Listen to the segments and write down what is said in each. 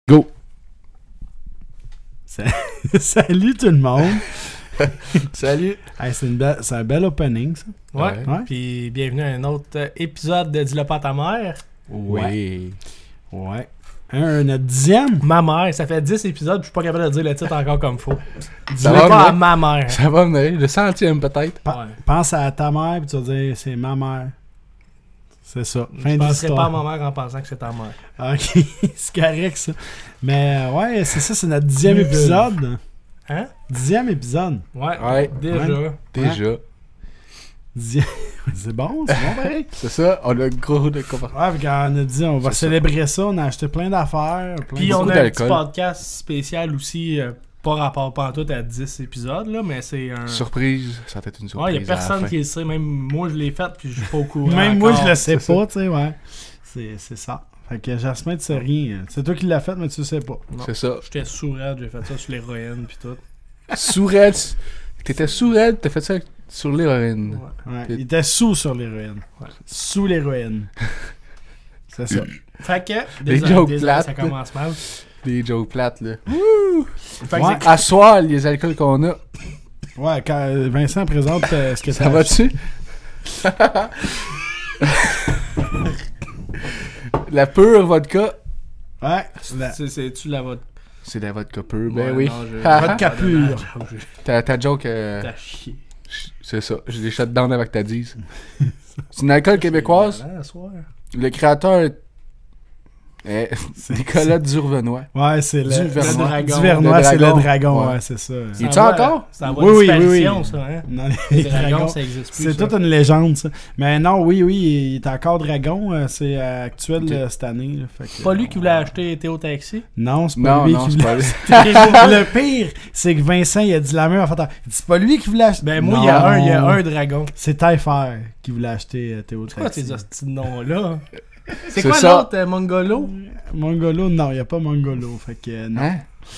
Go! Salut tout le monde! Salut! Hey, c'est un bel opening, ça. Ouais. Ouais. Puis bienvenue à un autre épisode de Dis-le pas à ta mère. Oui! Ouais. Notre 10e? Ma mère, ça fait 10 épisodes, puis je suis pas capable de dire le titre encore comme faut. Ça Dis-le va pas à venir. ma mère. Ça va venir, le 100e peut-être. Ouais. Pense à ta mère, puis tu vas dire c'est ma mère. C'est ça. Je Fin de penserais pas à l'histoire. ma mère en pensant que c'est ta mère. Ok, c'est correct ça. Mais ouais, c'est ça, c'est notre 10e épisode. Hein? 10e épisode. Ouais. Ouais. Déjà. Déjà. 10e. C'est bon pareil. C'est ça, on a gros de quoi. Ouais, puis quand on a dit on va C'est ça. célébrer ça, on a acheté plein d'affaires. Puis de- on beaucoup a un petit d'alcool. podcast spécial aussi, pas rapport pas en tout à 10 épisodes, là, mais c'est un... Surprise, ça va être une surprise. Ouais, y a personne à la fin. qui le sait, même moi je l'ai fait, puis je suis pas au courant. Même moi, encore. je le sais c'est pas, tu sais, ouais. C'est ça. Fait que Jasmin, tu sais rien. C'est toi qui l'as fait, mais tu le sais pas. Non. C'est ça. J'étais sourd, j'ai fait ça sur l'héroïne, puis tout. Sourette. T'étais sourette, t'as fait ça sur l'héroïne. Ouais. Ouais, Et- il était sous sur l'héroïne. Ouais. Sous l'héroïne. C'est ça. Fait que, Des désolé, jokes désolé, plates. ça commence mal. Des jokes plates, là. Fait que Ouais. c'est- À soir, les alcools qu'on a, Ouais, quand Vincent présente ce que ça t'as va-tu? La pure vodka. Ouais. C'est-tu la vodka? C'est de la vodka pure, Ouais, ben oui. non, Vodka pure. Ta joke, T'as chié. c'est ça. Je l'ai shut down avec ta dise. C'est une alcool québécoise. Ah, soir. Le créateur est Nicolas Durvenois. Ouais, c'est le Duvernois. dragon. Duvernois, Le c'est le dragon. dragon, Ouais. ouais, c'est ça. Il est-tu encore? Ça va Oui, oui, oui, disparition, oui. ça, hein? Non, Les les dragons, dragons. ça existe plus. C'est ça. toute une légende, ça. Mais non, oui, il est encore dragon. C'est actuel Ok. Cette année. Là, fait que, C'est pas lui qui voulait acheter Théo Taxi? Non, c'est pas Non, lui non, qui c'est voulait. pas lui. Le pire, c'est que Vincent, il a dit la même en fait. Il dit c'est pas lui qui voulait acheter. Ben moi, Non. il y a un dragon. C'est Taillefer qui voulait acheter Théo C'est quoi Taxi. tes hosties de noms-là? C'est C'est quoi ça. l'autre, Mongolo? Mongolo, non, il n'y a pas Mongolo. Fait que non. Hein?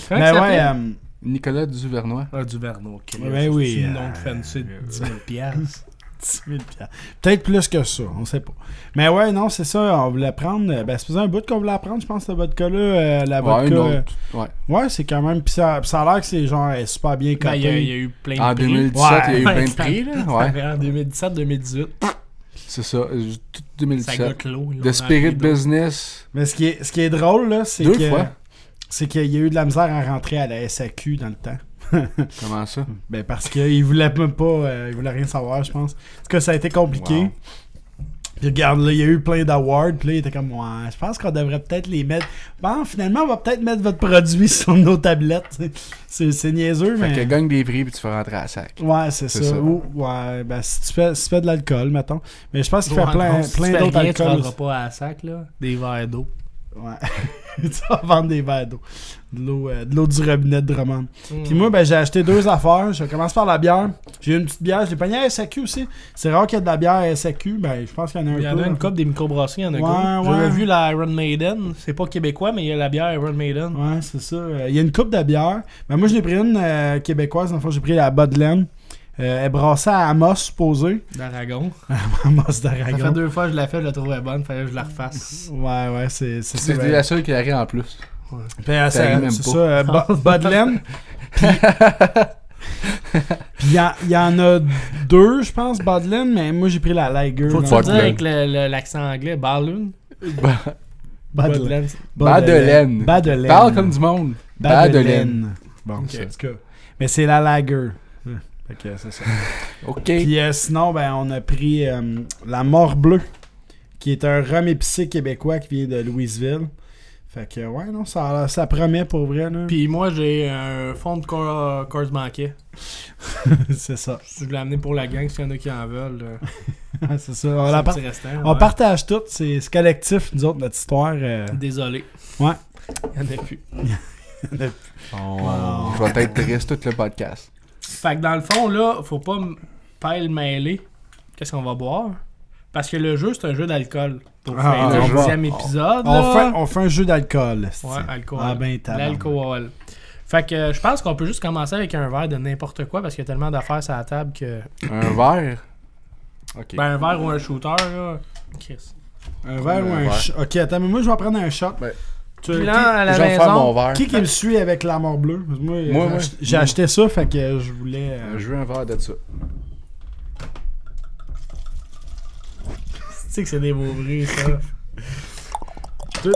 Comment Mais il ouais, s'appelle? Nicolas Duvernois. Ah, du Vernon, ok. Ben oui, C'est le nom de fancy de 10 000 piastres. 10 000 piastres. Peut-être plus que ça, on sait pas. Mais ouais, non, c'est ça, on voulait prendre. Ben, c'est un bout qu'on voulait prendre, je pense, ce vodka-là. La Ouais, vodka. une autre. Ouais. Ouais, c'est quand même. Puis ça a l'air que c'est genre super bien Ben, coté. il y a eu plein de En prix. 2017, Ouais. il y a eu plein de Ouais, prix, là. Ouais. En 2017-2018, C'est ça. Tout ça 2017. got clos. ils The l'ont Spirit rempli d'eau. Business. Mais ce qui est drôle, là, c'est Deux que. fois. C'est qu'il y a eu de la misère à rentrer à la SAQ dans le temps. Comment ça? Ben parce qu'il voulait même pas. Il voulait rien savoir, je pense. En tout cas, ça a été compliqué. Wow. Puis regarde, là, il y a eu plein d'awards. Puis là, il était comme, ouais, je pense qu'on devrait peut-être les mettre. Bon, finalement, on va peut-être mettre votre produit sur nos tablettes. C'est niaiseux, Fait mais. que gagne des prix puis tu fais rentrer à la sac. Ouais, c'est C'est ça. ça. Ou, ouais, ben si tu fais de l'alcool, mettons. Mais je pense qu'il fait Ouais, plein, non, si tu plein fais d'autres rien, tu alcools. rendras pas à la sac, là. Des verres d'eau. Ouais. Tu vas vendre des verres d'eau. De l'eau du robinet de Drummond. Hmm. Puis moi, ben, j'ai acheté 2 affaires. Je commence par la bière. J'ai eu une petite bière. Je l'ai pogné à SAQ aussi. C'est rare qu'il y ait de la bière à SAQ. Ben, je pense qu'il y en a un Il y en peu. a une couple des microbrasseries, il y en a Ouais, gros. J'avais ouais. vu la Iron Maiden. C'est pas québécois, mais il y a la bière Iron Maiden. Ouais, c'est ça. Il y a une coupe de bière. Ben, moi, je l'ai pris une québécoise. Dans le fond, j'ai pris la Bodlen. Elle est brassée à Amos, supposé. D'Aragon. Amos Ça fait d'Aragon. 2 fois que je l'ai fait, je la trouvais bonne, fallait que je la refasse. Ouais, c'est ça. C'est ben. la seule qui arrive en plus. Puis, Ça arrive c'est même ça, Bodlen. Puis il y en a 2, je pense, Bodlen, mais moi j'ai pris la Lager. Faut-tu dans le dire Bodlen. avec l'accent anglais? Balloon? Badelaine. Badelaine. Badelaine. Parle comme du monde. Badelaine. Bon, Ok. ça, en tout cas. Mais c'est la Lager. Fait que c'est ça. OK. Puis sinon, ben, on a pris la Mort Bleue, qui est un rhum épicé québécois qui vient de Louisville. Fait que, ouais, non, ça promet pour vrai, là. Puis moi, j'ai un fond de Coors Banquet. c'est ça. Je l'ai amené pour la gang, s'il y en a qui en veulent. c'est ça. C'est un petit restant, On ouais. partage tout. C'est collectif, nous autres, notre histoire. Désolé. Ouais. Il n'y en a plus. Je vais être triste tout le podcast. Fait que dans le fond, là, faut pas pêle-mêler qu'est-ce qu'on va boire. Parce que le jeu, c'est un jeu d'alcool. Pour faire le on va- 10e épisode. là. On fait un jeu d'alcool. c'est-tu. Ouais, alcool. Ah ben, tabarnak. L'alcool. Fait que je pense qu'on peut juste commencer avec un verre de n'importe quoi parce qu'il y a tellement d'affaires sur la table que. Un verre? OK. Ben, un verre ou un shooter, là. Chris. Un verre ou un Ouais. shot. Ok, attends, mais moi je vais prendre un shot. Ben, Bilan à la Je vais faire mon maison. verre. Qui me suit avec la mort bleue? Parce que moi, Moi. j'ai acheté ça, fait que je voulais... Je veux un verre de ça. Tu sais que c'est des beaux bruits, ça.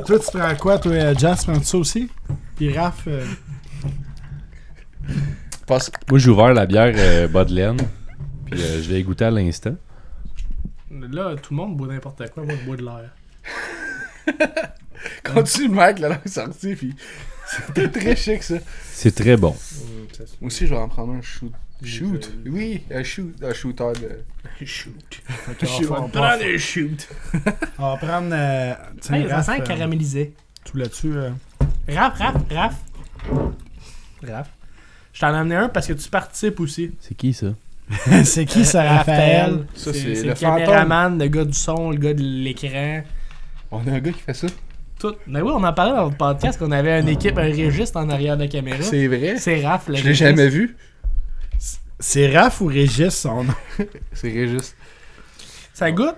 Toi, tu prends quoi? Toi, Jazz, prends-tu ça aussi? Puis Raph... Passe. Moi, j'ai ouvert la bière Bodleian. Puis je l'ai goûté à l'instant. Là, tout le monde boit n'importe quoi. Moi, je bois de l'air. Continue, mec, la langue sortie, puis c'était très chic, ça. C'est très bon. Moi aussi, je vais en prendre un shoot. Shoot? Oui, un shoot. Un shooter de... Shoot. Fait qu'on Shoot. va On faire- prend des shoot. on va prendre... tiens, Hey, ça Raph, sent caramélisé. tout là-dessus... Raph. Je t'en ai amené un parce que tu participes aussi. C'est qui ça? c'est qui, ça, Raphaël? Ça, C'est c'est le le fantôme. caméraman, le gars du son, le gars de l'écran. On a un gars qui fait ça. Tout. Mais oui, on en parlait dans le podcast qu'on avait une équipe, un registre en arrière de la caméra. C'est vrai. C'est Raph, le Je l'ai registre. jamais vu. C'est Raph ou Régis, son nom? C'est Régis. Ça goûte?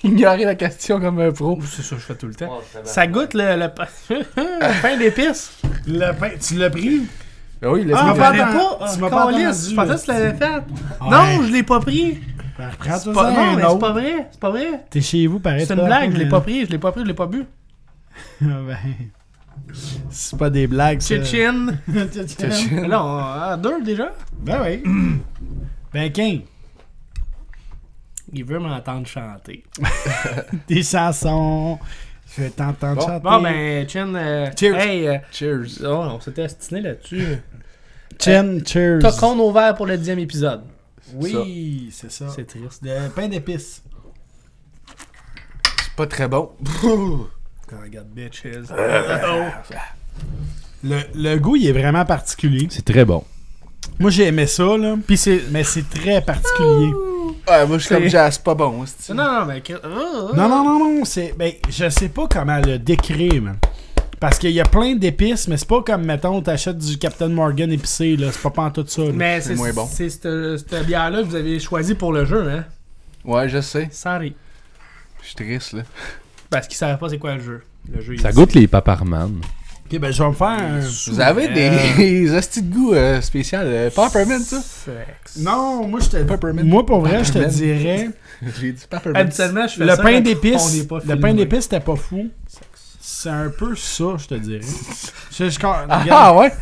Ignorer la question comme un pro. C'est ça que je fais tout le temps. Ça goûte le pain d'épices. Le pain, tu l'as pris? Ben oui, Ah, laisse-moi on faire. va- l'avais pas. tu m'as pas Câlisse, entendu. je pensais que tu l'avais fait. Ouais. Non, je l'ai pas pris. Prends-toi C'est pas, ça, non, un mais c'est autre. pas vrai. C'est pas vrai. T'es chez vous, pareil. C'est une blague, je l'ai pas pris, je l'ai pas bu. Ben, c'est pas des blagues, ça. Tchin. Tchin. Là, on a deux déjà. Ben oui. Ben, King, Il veut m'entendre chanter. des chansons. Je vais t'entendre Bon. chanter. Bon, ben, Chin. Cheers. Hey, Cheers. on s'était astiné là-dessus. Chin, cheers. T'as qu'on ouvert pour le 10e épisode. Oui, c'est ça. C'est triste. Le pain d'épices. C'est pas très bon. Quand on regarde bitches. Le goût, il est vraiment particulier. C'est très bon. Moi, j'ai aimé ça, là. Puis c'est. Mais c'est très particulier. Ouais, moi, je suis comme C'est- jazz, pas bon. c'est-tu. Non, mais. Non, c'est... Ben, je sais pas comment le décrire, man. Parce qu'il y a plein d'épices, mais c'est pas comme, mettons, t'achètes du Captain Morgan épicé, là. C'est pas pantoute ça, là. Mais C'est c'est moins bon. C'est cette bière-là que vous avez choisi pour le jeu, hein. Ouais, je sais. Sorry. Je suis triste, là. Parce qu'ils savaient pas c'est quoi le jeu. Le jeu, Ça il- goûte les paparman. Ok, ben, je vais me faire un... Vous avez des hosties de goût spécial. Peppermint, ça? Sexe. Non, moi, je te... Peppermint. Moi, pour vrai, je te Peppermint. dirais... J'ai dit peppermint. Habituellement, je fais Le ça pain quand on est d'épices, pas le filmé. pain d'épices, c'était pas fou. C'est un peu ça, je te dirais. Regarde. Ah ouais?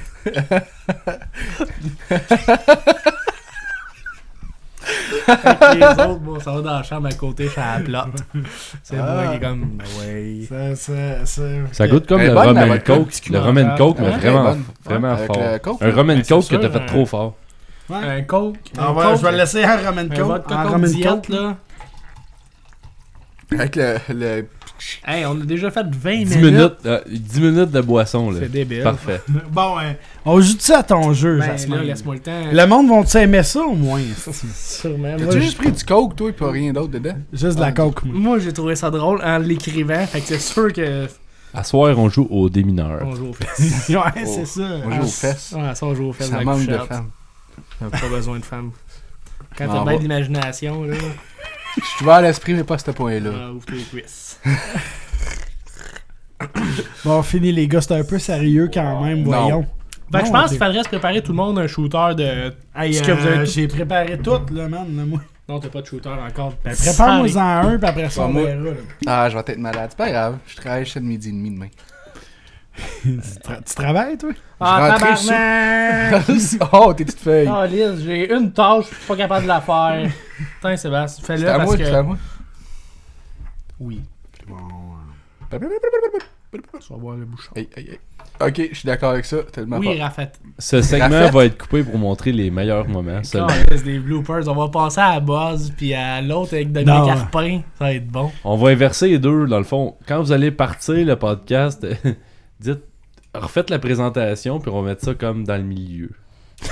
Les autres, bon, ça va dans la chambre à côté, je suis à la plate. C'est moi qui est comme, ben ouais. Ça goûte comme Elle est le bonne, rum avec and le coke. petit Le rum and coke, mais Ouais, vraiment, elle est bonne. vraiment Avec fort. le coke, Un là. rum and Ben, c'est coke que sûr, t'as fait trop fort. Un coke. On un va, coke, je vais le laisser un Roman un Coke. vodka En coke Roman diète, Coke. là. Avec le... Hey, on a déjà fait 20 10 minutes. minutes, 10 minutes de boisson, là. C'est débile. Parfait. Bon, on joue ça à ton jeu, Ben, Jasmine. là, laisse-moi le temps. Le monde vont-tu aimer ça au moins? Sûrement. Moi, T'as juste pris du coke, toi, et pas rien d'autre dedans? Juste de la coke, moi. moi, j'ai trouvé ça drôle en l'écrivant. Fait que c'est sûr que À soir, on joue aux démineurs. on joue aux fesses. Ouais, c'est ça. On joue aux fesses. Ouais, ça, on joue aux fesses. Ça la manque de couchette. femmes. T'as pas besoin de femmes. Quand Ah, t'as bien bon. de l'imagination, là, Je suis ouvert à l'esprit, mais pas à ce point-là. ouvre tes cuisses. Bon, fini les gars, c'est un peu sérieux quand même, Non. voyons. Fait que je Non, pense t'es- qu'il faudrait se préparer tout le monde un shooter de. Hey, ce que vous avez tout- j'ai préparé tout, là, man. Là, moi. Non, t'as pas de shooter encore. Ben, prépare-moi-en un, puis après ça, Pas on moi. verra. là. Ah, je vais être malade. C'est pas grave. Je travaille jusqu'à midi et demi demain. Tu travailles, toi? Ah, Je rentrais tabarnak! Oh, tes petites feuilles. Ah, Lise, j'ai une tâche, je suis pas capable de la faire. Putain, Sébastien, fais-le C'est à parce moi, que. c'est à moi. Oui, tu vas boire le bouchon. Hey, hey, hey. Ok, je suis d'accord avec ça. Tellement Oui, pas. Rafet. Ce segment Rafette. va être coupé pour montrer les meilleurs moments. seulement. C'est des bloopers. On va passer à la Buzz puis à l'autre avec Dominique Non. Carpin. Ça va être bon. On va inverser les deux, dans le fond. Quand vous allez partir le podcast, dites, refaites la présentation, puis on va mettre ça comme dans le milieu.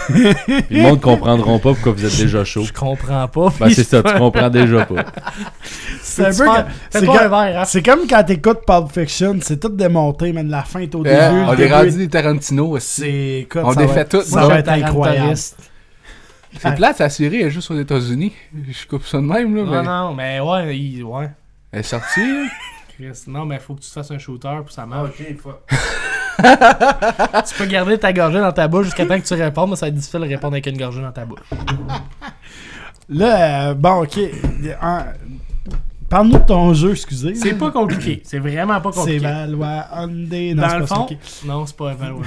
Puis le monde comprendront pas pourquoi vous êtes déjà chaud. Je comprends pas. Ben c'est ça, tu comprends déjà pas. C'est un Fais peu pas c'est un comme, verre, hein. c'est comme quand t'écoutes Pulp Fiction, c'est tout démonté, mais la fin est au début. On le est début rendu des Tarantino aussi. c'est écoute, On ça défait va être- tout. Ça Moi, va être incroyable. C'est plate, la série est juste aux États-Unis. Je coupe ça de même, là. Non, Mais non, mais ouais, ouais. elle est sortie, là. Chris. Non, mais faut que tu te fasses un shooter pour ça marche. Ok, fuck. Tu peux garder ta gorgée dans ta bouche jusqu'à temps que tu répondes, mais ça va être difficile de répondre avec une gorgée dans ta bouche. Là, bon, ok. Parle-nous de ton jeu, excusez. C'est pas compliqué. C'est vraiment pas C'est compliqué. Valois Hyundai. Non, Dans c'est le pas fond, ça, ok. non, c'est pas Valois.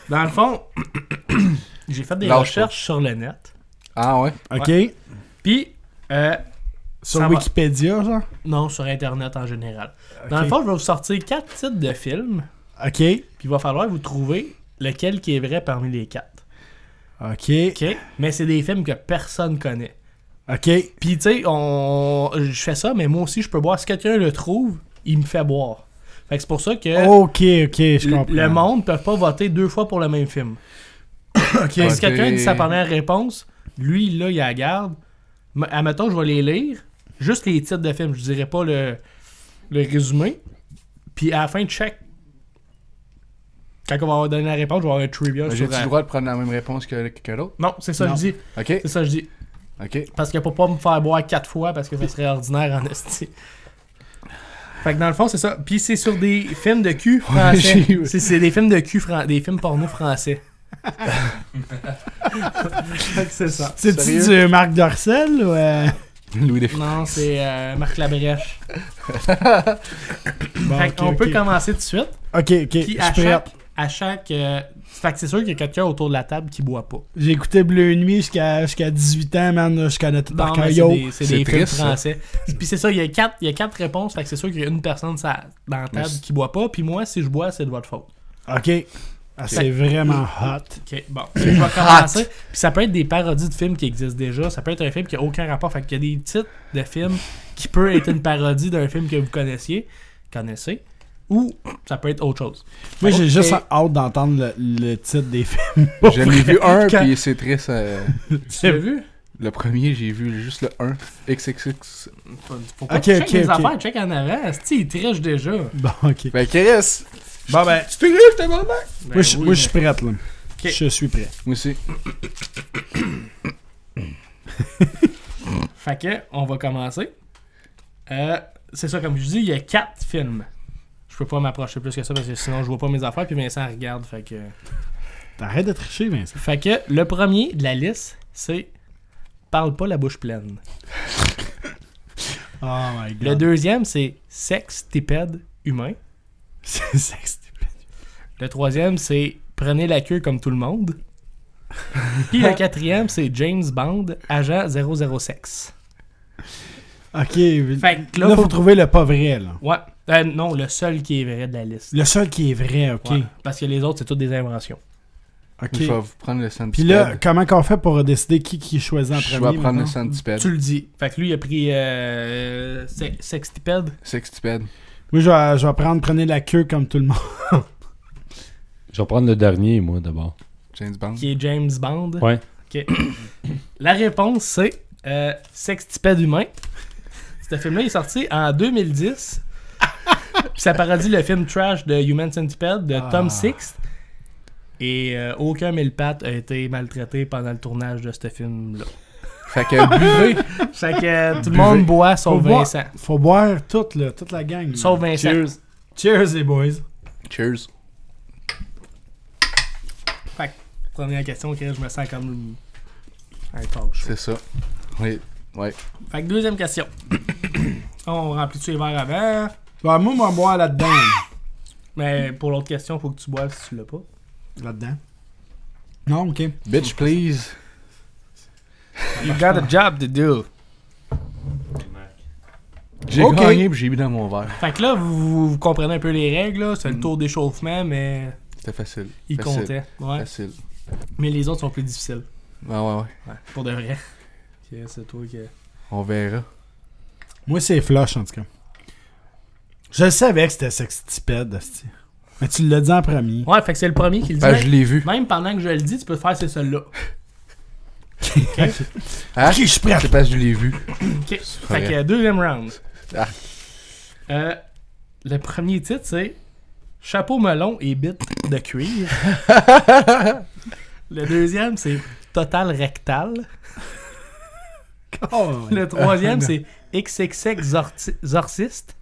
Dans le fond, j'ai fait des Lâche recherches sur le net. Ah ouais? Ok. Puis, Sur ça va- Wikipédia, genre? non, sur Internet en général. Ok. Dans le fond, je vais vous sortir 4 titres de films. Ok. Puis il va falloir vous trouver lequel qui est vrai parmi les 4. Ok. OK? Mais c'est des films que personne connaît. Ok. Puis tu sais, je fais ça, mais moi aussi, je peux boire. Si quelqu'un le trouve, il me fait boire. Fait que c'est pour ça que Ok, je comprends. le monde ne peut pas voter 2 fois pour le même film. Ok. Si quelqu'un dit sa première réponse, lui, là, il la garde. Admettons, je vais les lire. Juste les titres de films. Je dirais pas le résumé. Puis à la fin de chaque... Quand on va avoir donné la réponse, je vais avoir un trivia sur... J'ai-tu le droit de prendre la même réponse que quelqu'un d'autre? Non, c'est ça Non. que je dis. Ok. C'est ça que je dis. Ok. Parce que pour pas me faire boire 4 fois, parce que ça serait ordinaire en esti. Fait que dans le fond, c'est ça. Puis c'est sur des films de cul français. j'ai- C'est des films de cul, des films porno français. Fait que c'est ça. C'est-tu Sérieux? du Marc Dorcel ou... Louis Desf... Non, c'est Marc Labrèche. Bon, Fait ok, qu'on peut ok. commencer tout de suite. Ok, ok. Puis Je suis prêt. à chaque fait que c'est sûr qu'il y a quelqu'un autour de la table qui boit pas. J'ai écouté Bleu Nuit jusqu'à 18 ans, man. Je connais tout par Non, cœur. mais Yo. c'est c'est des films triste, ça. français. Puis c'est ça, il y a quatre réponses. Fait que c'est sûr qu'il y a une personne dans la table Mais qui boit pas. Puis moi, si je bois, c'est de votre faute. Ok. Ah, c'est vraiment hot. Ok, bon. Je vais commencer. Puis ça peut être des parodies de films qui existent déjà. Ça peut être un film qui a aucun rapport. Fait qu'il y a des titres de films qui peut être une parodie d'un film que vous connaissez. Ou ça peut être autre chose. Moi, j'ai Ok. juste hâte d'entendre le titre des films. J'en ai vu un, Quand- puis c'est triste. Tu l'as vu? Le premier, j'ai vu juste le 1. XXX. Faut pas Ok, check ok, les ok. affaires, check en avant. Asti, il triche déjà. Bon, ok. Ben, Chris! Bon, ben, Tu t'es grave, t'es maman! Ben moi, je oui, moi, je suis prête, là. Ok. Je suis prêt. Moi aussi. Fait que, on va commencer. C'est ça, comme je dis, il y a 4 films. Je peux pas m'approcher plus que ça parce que sinon je vois pas mes affaires puis Vincent regarde. Fait que T'arrêtes de tricher, Vincent. le premier de la liste, c'est Parle pas la bouche pleine. Oh my god. Le deuxième, c'est Sextipède humain. C'est stupide. Le troisième, c'est Prenez la queue comme tout le monde. Puis le quatrième, c'est James Bond, agent 006. Ok. Fait que là, Là, faut- faut trouver le pas vrai, là. Ouais. Non, le seul qui est vrai de la liste. Le seul qui est vrai, ok. Ouais. Parce que les autres, c'est toutes des inventions. Ok. Je vais vous prendre le centipède. Puis là, comment qu'on fait pour décider qui choisit en je premier? vais prendre le maintenant? centipède. Tu le dis. Fait que lui, il a pris Sextipède. Sextipède. Moi, je vais prendre Prenez la queue comme tout le monde. Je vais prendre le dernier, moi, d'abord. James Bond. Qui est James Bond. Ouais. Ok. La réponse, c'est Sextipède humain. Ce film-là est sorti en 2010. Puis ça parodie le film Trash de Human Centipede de Tom Six. Et aucun mille-pattes a été maltraité pendant le tournage de ce film-là. Fait que buvez. Fait que tout le monde boit sauf Faut boire- Vincent. Faut boire toute la gang. là. Sauf Vincent. Cheers. Cheers, les boys. Cheers. Fait que, première question, je me sens comme un talk show. C'est ça. Oui. Ouais. Fait que deuxième question. On remplit-tu les verres avant? Bah, moi, moi, boire là-dedans. Mais pour l'autre question, faut que tu boives si tu l'as pas. Là-dedans. Non, ok. Bitch, please. You got a job to do. J'ai Ok. gagné puis j'ai mis dans mon verre. Fait que là, vous comprenez un peu les règles, là. C'est le tour d'échauffement, mais C'était facile. il Facile. comptait. Ouais. Facile. Mais les autres sont plus difficiles. Ouais, ouais, ouais. Ouais, pour de vrai. Ok, c'est toi qui... On verra. Moi, c'est flush, en tout cas. Je savais que c'était sextipède, hostie. Mais tu l'as dit en premier. Ouais, fait que c'est le premier qui le dit. Ben, je l'ai vu. Même pendant que je le dis, tu peux faire c'est celui-là. Hein? Ok, je suis prêt. C'est parce que je l'ai vu. Ok. Fait vrai. que deuxième round. Ah. Le premier titre, c'est Chapeau melon et bite de cuir. Le deuxième, c'est Total rectal. Oh, Le troisième, c'est XXX Zorciste.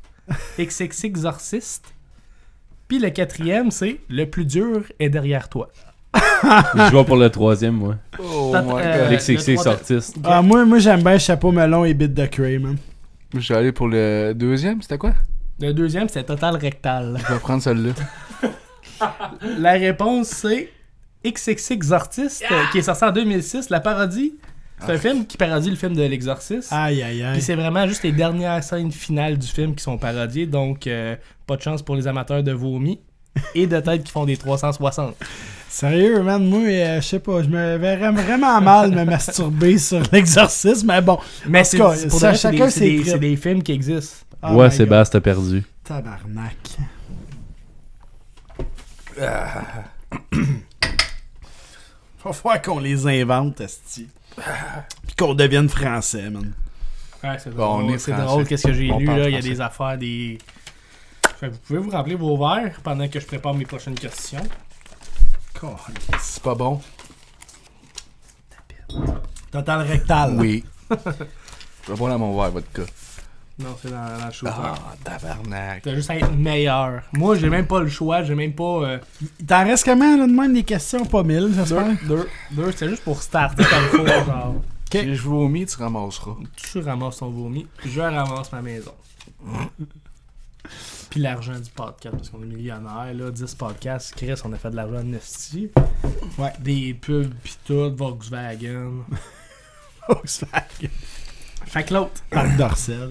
XXX Exorcist. Puis le quatrième, c'est Le plus dur est derrière toi. Je vais pour le troisième, moi. Oh T'as- my god. le XXX troisième- artiste. Ah, moi j'aime bien Chapeau melon et bite de Cray, man. Moi, je suis allé pour le deuxième, c'était quoi? Le deuxième, c'est Total Rectal. Je vais prendre celle-là. La réponse, c'est XXX Exorcist, qui est sorti en 2006, la parodie. C'est un film qui parodie le film de l'Exorciste. Aïe, aïe, aïe. Puis c'est vraiment juste les dernières scènes finales du film qui sont parodiées, donc pas de chance pour les amateurs de vomi et de têtes qui font des 360. Sérieux, man, moi, je sais pas, je me verrais vraiment mal me masturber sur l'exorcisme, mais bon. Mais En tout cas, pour ça, de vrai, chacun ses c'est tripes. des films qui existent. Oh Ouais, my Sébastien, t'as perdu. God. Tabarnak. Va falloir qu'on les invente, esti. Puis qu'on devienne français, man. Ouais, c'est Bon, drôle, on est c'est français. drôle qu'est-ce que j'ai On lu parle là, il y a français. des affaires, des... Fait que vous pouvez vous remplir vos verres pendant que je prépare mes prochaines questions. C'est pas bon? Total rectal. Oui. Je vais boire dans mon verre, votre cas. Non, c'est dans le show. Ah, tabarnak. T'as juste à être meilleur. Moi, j'ai même pas le choix, j'ai même pas... T'en restes comment, là, de même, des questions? Pas 1000, j'espère. Deux, c'est juste pour starter comme ça, genre. Si je vomis, tu ramasseras. Tu ramasses ton vomi, je ramasse ma maison. Puis l'argent du podcast, parce qu'on est millionnaire, là, 10 podcasts, Chris, on a fait de l'argent en esti. Ouais. Des pubs pis tout, Volkswagen. Volkswagen. Fait que l'autre. Parc Dorcel.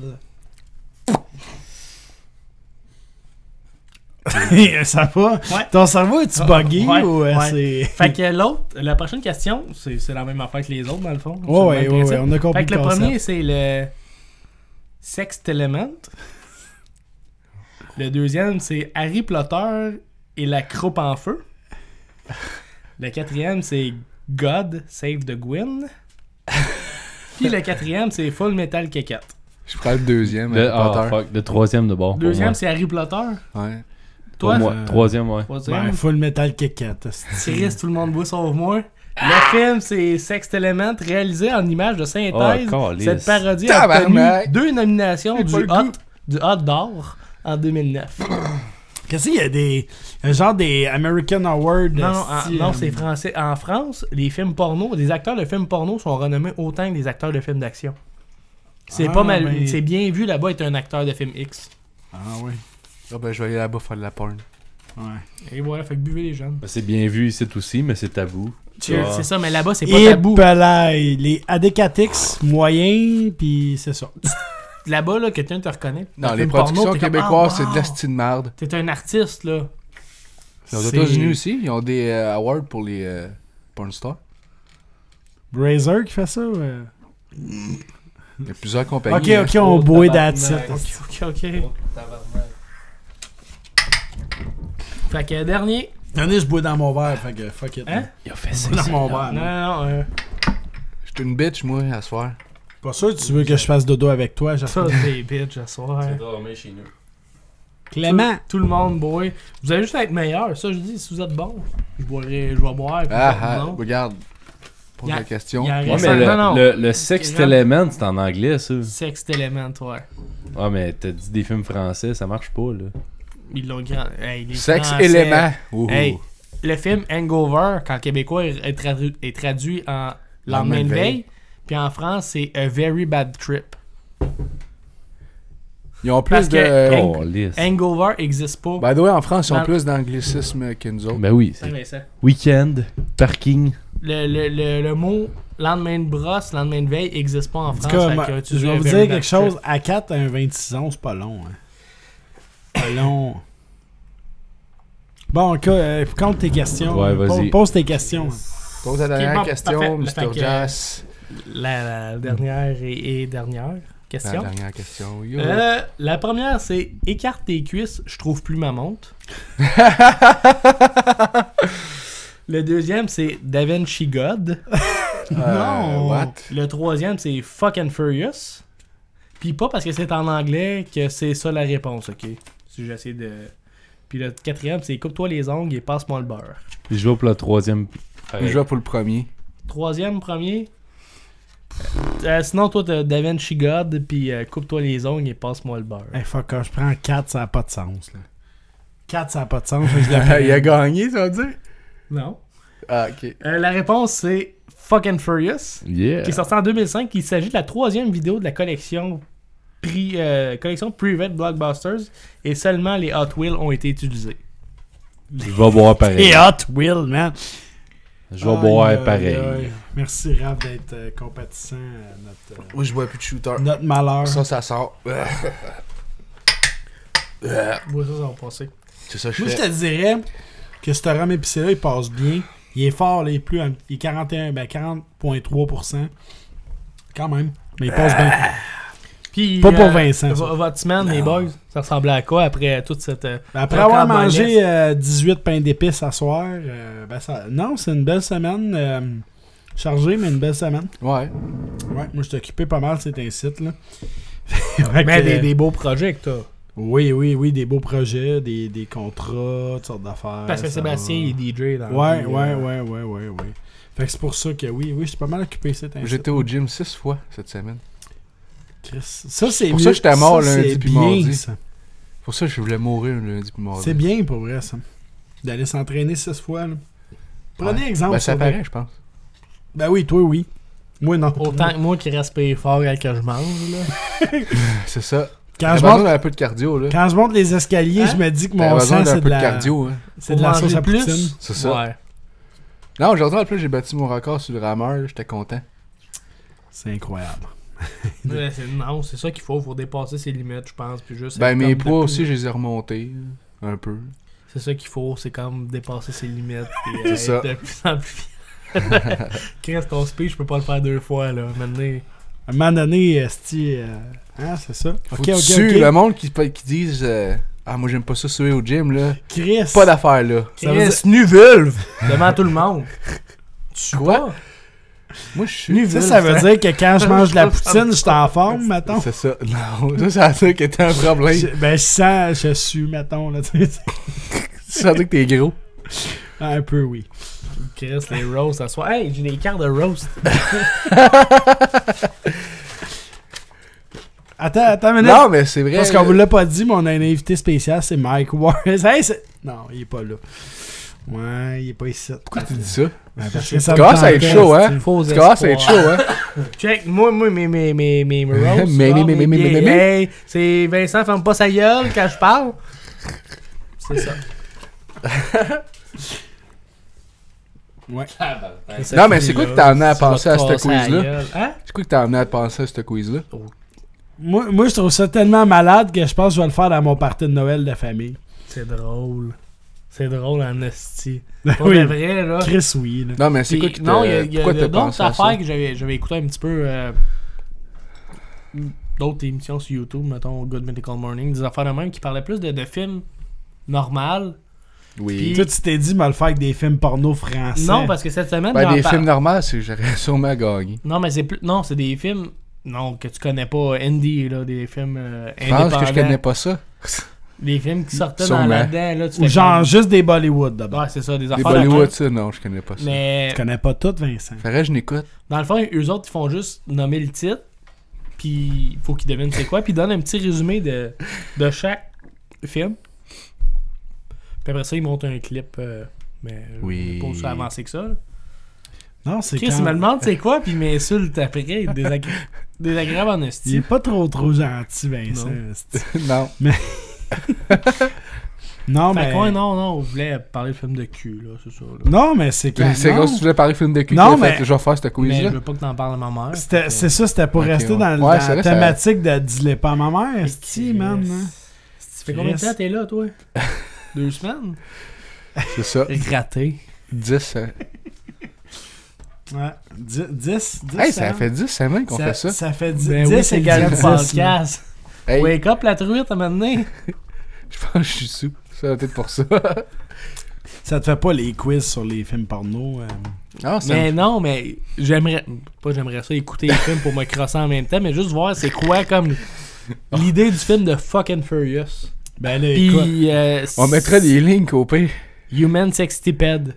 Ça va? Ouais. Ton cerveau est-tu buggé Ouais, ou ouais. c'est... Fait que l'autre, la prochaine question, c'est la même affaire que les autres, dans le fond. C'est Ouais, le même principe. on a compris Fait que le concept. premier, c'est le Sext Element. Le deuxième, c'est Harry Potter et la croupe en feu. Le quatrième, c'est God Save the Gwyn. Puis le quatrième, c'est Full Metal Keket. Je prends le deuxième. Le, Harry Potter. fuck, le troisième de bord. Deuxième, c'est Harry Potter. Ouais. Toi, Pour moi, troisième, ouais. troisième, Ouais, full metal kékette. Chris, tout le monde voit sauf moi. Le film, c'est Sext Element, réalisé en images de synthèse. Oh, câlisse. Cette parodie a obtenu Tabarnak. 2 nominations J'ai du pas le Hot d'or en 2009. Qu'est-ce qu'il y a des... Genre des American Awards. Non, c'est français. En France, les films porno, les acteurs de films porno sont renommés autant que les acteurs de films d'action. C'est Ah, pas mal. mais- C'est bien vu là-bas être un acteur de film X. Ah oui. Ah ben, je vais aller là-bas faire de la porn. Ouais. Et voilà, fait que buvez les jeunes. Ben, c'est bien vu ici aussi, mais c'est tabou. Cheers, Ah. c'est ça, mais là-bas, c'est pas Et tabou. pelaille, les AD4X moyens, puis c'est ça. Là-bas, là, quelqu'un te reconnaît. Non, Un les film porno, productions t'es comme, québécoises, ah, c'est de wow, la style merde. T'es un artiste, là. Aux C'est- États-Unis aussi, ils ont des awards pour les porn stars. Brazer qui fait ça? Il y a plusieurs compagnies. Ok, on boit that's Ok, ok. Fait que dernier. Tenez, je bois dans mon verre, fait que fuck it. Hein? Il a fait Je bois dans mon verre. Non. Je suis une bitch, moi, à soir. Pas sûr que tu veux que je fasse dodo avec toi, Ça, j'espère. des bitches à soir. dormir chez nous. Clément! Tout le monde, boy. Vous allez juste être meilleur. Ça, je dis, si vous êtes bon, je vais boire. Puis non. Regarde. Pose Y a- la question. y a- Ouais, Ça, mais non. le Sext Grave. Element, c'est en anglais, ça. Sext Element, ouais. Ah, mais t'as dit des films français, ça marche pas, là. Ils l'ont grand. Hey, les Sexe Français- élément. Ouh. Hey, le film Hangover, qu'en québécois est traduit en Lendemain de veille, puis en France, c'est A Very Bad Trip. Ils ont Parce plus que- de. Hang- Oh, lisse. Hangover existe pas. By the way, en France, ils ont Dans- plus d'anglicisme que nous autres. Ben oui, Ça, c'est mais ça. week-end, parking. Le mot lendemain de brosse, lendemain de veille existe pas en En France. tout cas, fait moi, que tu je dis vais A vous Very dire Bad quelque chose. Trip. À 4 à un 26 ans, c'est pas long. Hein. Pas long. Bon, ok, compte tes questions. Ouais, vas-y. Pose tes questions. Pose la dernière bon, question, parfait. Fait Mr. que- Jazz. La dernière et dernière question. La dernière question. Yo. La première, c'est écarte tes cuisses, je trouve plus ma montre. Le deuxième, c'est Da Vinci God. Non. What? Le troisième, c'est Fuck and Furious. Puis pas parce que c'est en anglais que c'est ça la réponse, ok? Si j'essaie de. Puis le quatrième, c'est coupe-toi les ongles et passe-moi le beurre. Puis je vais pour le troisième. Je vais pour le premier. Troisième, premier. Sinon, toi, t'as Da Vinci God, puis coupe-toi les ongles et passe-moi le beurre. Hey, fuck, quand je prends 4, ça n'a pas de sens. Là. 4, ça n'a pas de sens. Je le prends. Il a gagné, ça veut dire? Non. Ah, ok. La réponse, c'est Fucking Furious, Yeah. qui est sorti en 2005. Il s'agit de la 3e vidéo de la collection collection Private Blockbusters, et seulement les Hot Wheels ont été utilisés. Je vais boire pareil. Et Hot Wheel, man. Je vais boire pareil. Merci, Raph, d'être compatissant à Moi, je bois plus de shooter. notre malheur. Ça sort. Moi, ça va passer. C'est ça que je Moi, je fais. te dirais que ce rhum épicé-là, il passe bien. Il est fort, là, il est 40,3%. Quand même. Mais il passe bien. Puis, Pas pour Vincent, ça. Votre semaine, les boys, ça ressemblait à quoi après toute cette... Après avoir mangé 18 pains d'épices à soir, non, c'est une belle semaine. Chargée, mais une belle semaine. Ouais. Ouais, moi, je suis occupé pas mal, c'est un site, là. Mais des beaux projets que t'as. Oui, des beaux projets, des contrats, toutes sortes d'affaires. Parce que ça Sébastien, va. il est DJ dans Ouais. le- Fait que c'est pour ça que oui, je suis pas mal occupé, c'est un J'étais au gym 6 fois cette semaine. Chris. Ça, c'est pour mieux. ça que j'étais mort Ça, lundi c'est puis bien, mardi. ça. Pour ça, je voulais mourir le lundi puis mardi. C'est bien pour vrai, ça. D'aller s'entraîner 6 fois, là. Prenez Ouais. exemple. Ben, ça sur- paraît, je pense. Ben oui, toi, oui. Moi, non. Autant que moi qui respire fort quand je mange, là. C'est ça. Quand J'ai je, besoin monte, d'un peu de cardio, là. quand je monte les escaliers, Hein? je me dis que T'as mon besoin sang, d'un c'est peu de de la... cardio, hein. C'est de la Pour sauce à manger plus. poutine. C'est ça. Ouais. Non, aujourd'hui, en plus, j'ai battu mon record sur le rameur, là, j'étais content. C'est incroyable. Ouais, non, c'est ça qu'il faut. Faut dépasser ses limites, je pense. Puis juste Ben, être mes comme poids de aussi, plus- je les ai remontés, un peu. C'est ça qu'il faut. C'est comme dépasser ses limites. Puis C'est être ça. de plus en plus Chris, ton speech, je peux pas le faire 2 fois, là. Maintenant. À un moment donné, esti, hein, c'est ça? Faut que tu sues le monde qui disent ah, moi, j'aime pas ça suer au gym, là. Chris. Pas d'affaire, là. Ça veut Chris, nu vulve devant tout le monde. Tu Quoi? Moi, je suis. Nu Ça veut dire que quand je mange de la poutine, je suis en forme, mettons. C'est ça. Non, ça veut dire que t'as un problème. Je suis, mettons, là, tu sais. Ça veut dire que t'es gros. Un peu, oui. Chris, les roasts, ça soit. Hey, j'ai des cartes de roast. Attends une minute. Non, mais c'est vrai. Parce qu'on vous l'a pas dit, mais on a un invité spécial, c'est Mike Ward. Hey, non, il est pas là. Ouais, il est pas ici. Pourquoi tu dis ça? Parce que ça Tu me commences à être tentait, chaud, hein? esti. Faux Tu commences à être chaud, hein? Check, moi, mes roasts. Mais, là, mais, mes- mais. Hey, c'est Vincent, ferme pas sa gueule quand je parle. C'est ça. Ouais. Non, mais c'est quoi que t'as amené à penser à ce quiz-là? Hein? C'est quoi que t'as amené à penser à ce quiz-là? Moi, je trouve ça tellement malade que je pense que je vais le faire dans mon party de Noël de famille. C'est drôle. C'est drôle en esti. Ben Pour oui. de vrai, là. Chris, oui. Là. Non, mais c'est Puis, quoi que non, il y a, pourquoi t'as d'autres pensé à ça? affaires que j'avais écouté un petit peu. D'autres émissions sur YouTube, mettons Good Medical Morning, des affaires de même qui parlaient plus de films normaux. Oui. Toi, tu t'es dit, me le faire avec des films porno français. Non, parce que cette semaine. Ben, j'en des parle- films normaux, c'est que j'aurais sûrement gagné. Non, mais c'est plus. Non, c'est des films. Non, que tu connais pas. Indie, là, des films Je pense indépendants. que je connais pas ça. Des films qui sortaient Sûrement. dans là-dedans, là. Tu Ou fais genre comme- juste des Bollywood d'abord. Ouais, c'est ça, des Des affaires de Bollywood, même. ça, non, je connais pas ça. Mais. Tu connais pas tout, Vincent. Faudrait que je n'écoute. Dans le fond, eux autres, ils font juste nommer le titre, puis il faut qu'ils devinent c'est quoi, puis ils donnent un petit résumé de chaque film. Puis après ça, ils montent un clip, mais Oui. pas aussi avancé que ça. là. Non, c'est Chris, quand... il me demande c'est quoi, puis il m'insulte après, désagréable en Il est esti. pas trop gentil, Vincent. Non. esti. Non. Non, Fait mais... quoi, non, on voulait parler de film de cul, là, c'est ça. Là. Non, mais c'est quand... C'est non. comme si tu voulais parler de film de cul. Non, que mais- je vais faire ce Mais quiz-là. je veux pas que t'en parles à ma mère. C'était- fait que- C'est ça, c'était pour Ok, rester ouais. dans, Ouais, dans c'est la vrai, ça- thématique de dis-les pas à ma mère, esti, Chris. man. Hein. Ça fait combien de temps t'es là, toi 2 semaines C'est ça. Raté. 10. Ouais. 10 Hey, ça fait 10 semaines qu'on fait ça. Ça fait 10, Ben 10 oui, c'est égal égale du 10. là. podcast. Hey, Wake up la truite à m'amener. je pense que je suis sous. Ça va être pour ça. Ça te fait pas les quiz sur les films porno. Ah, ça Mais non, mais j'aimerais ça écouter les films pour me crosser en même temps, mais juste voir c'est quoi comme l'idée du film de Fucking Furious. Ben là, écoute. Puis On mettra des links au pire. Human Sextipede.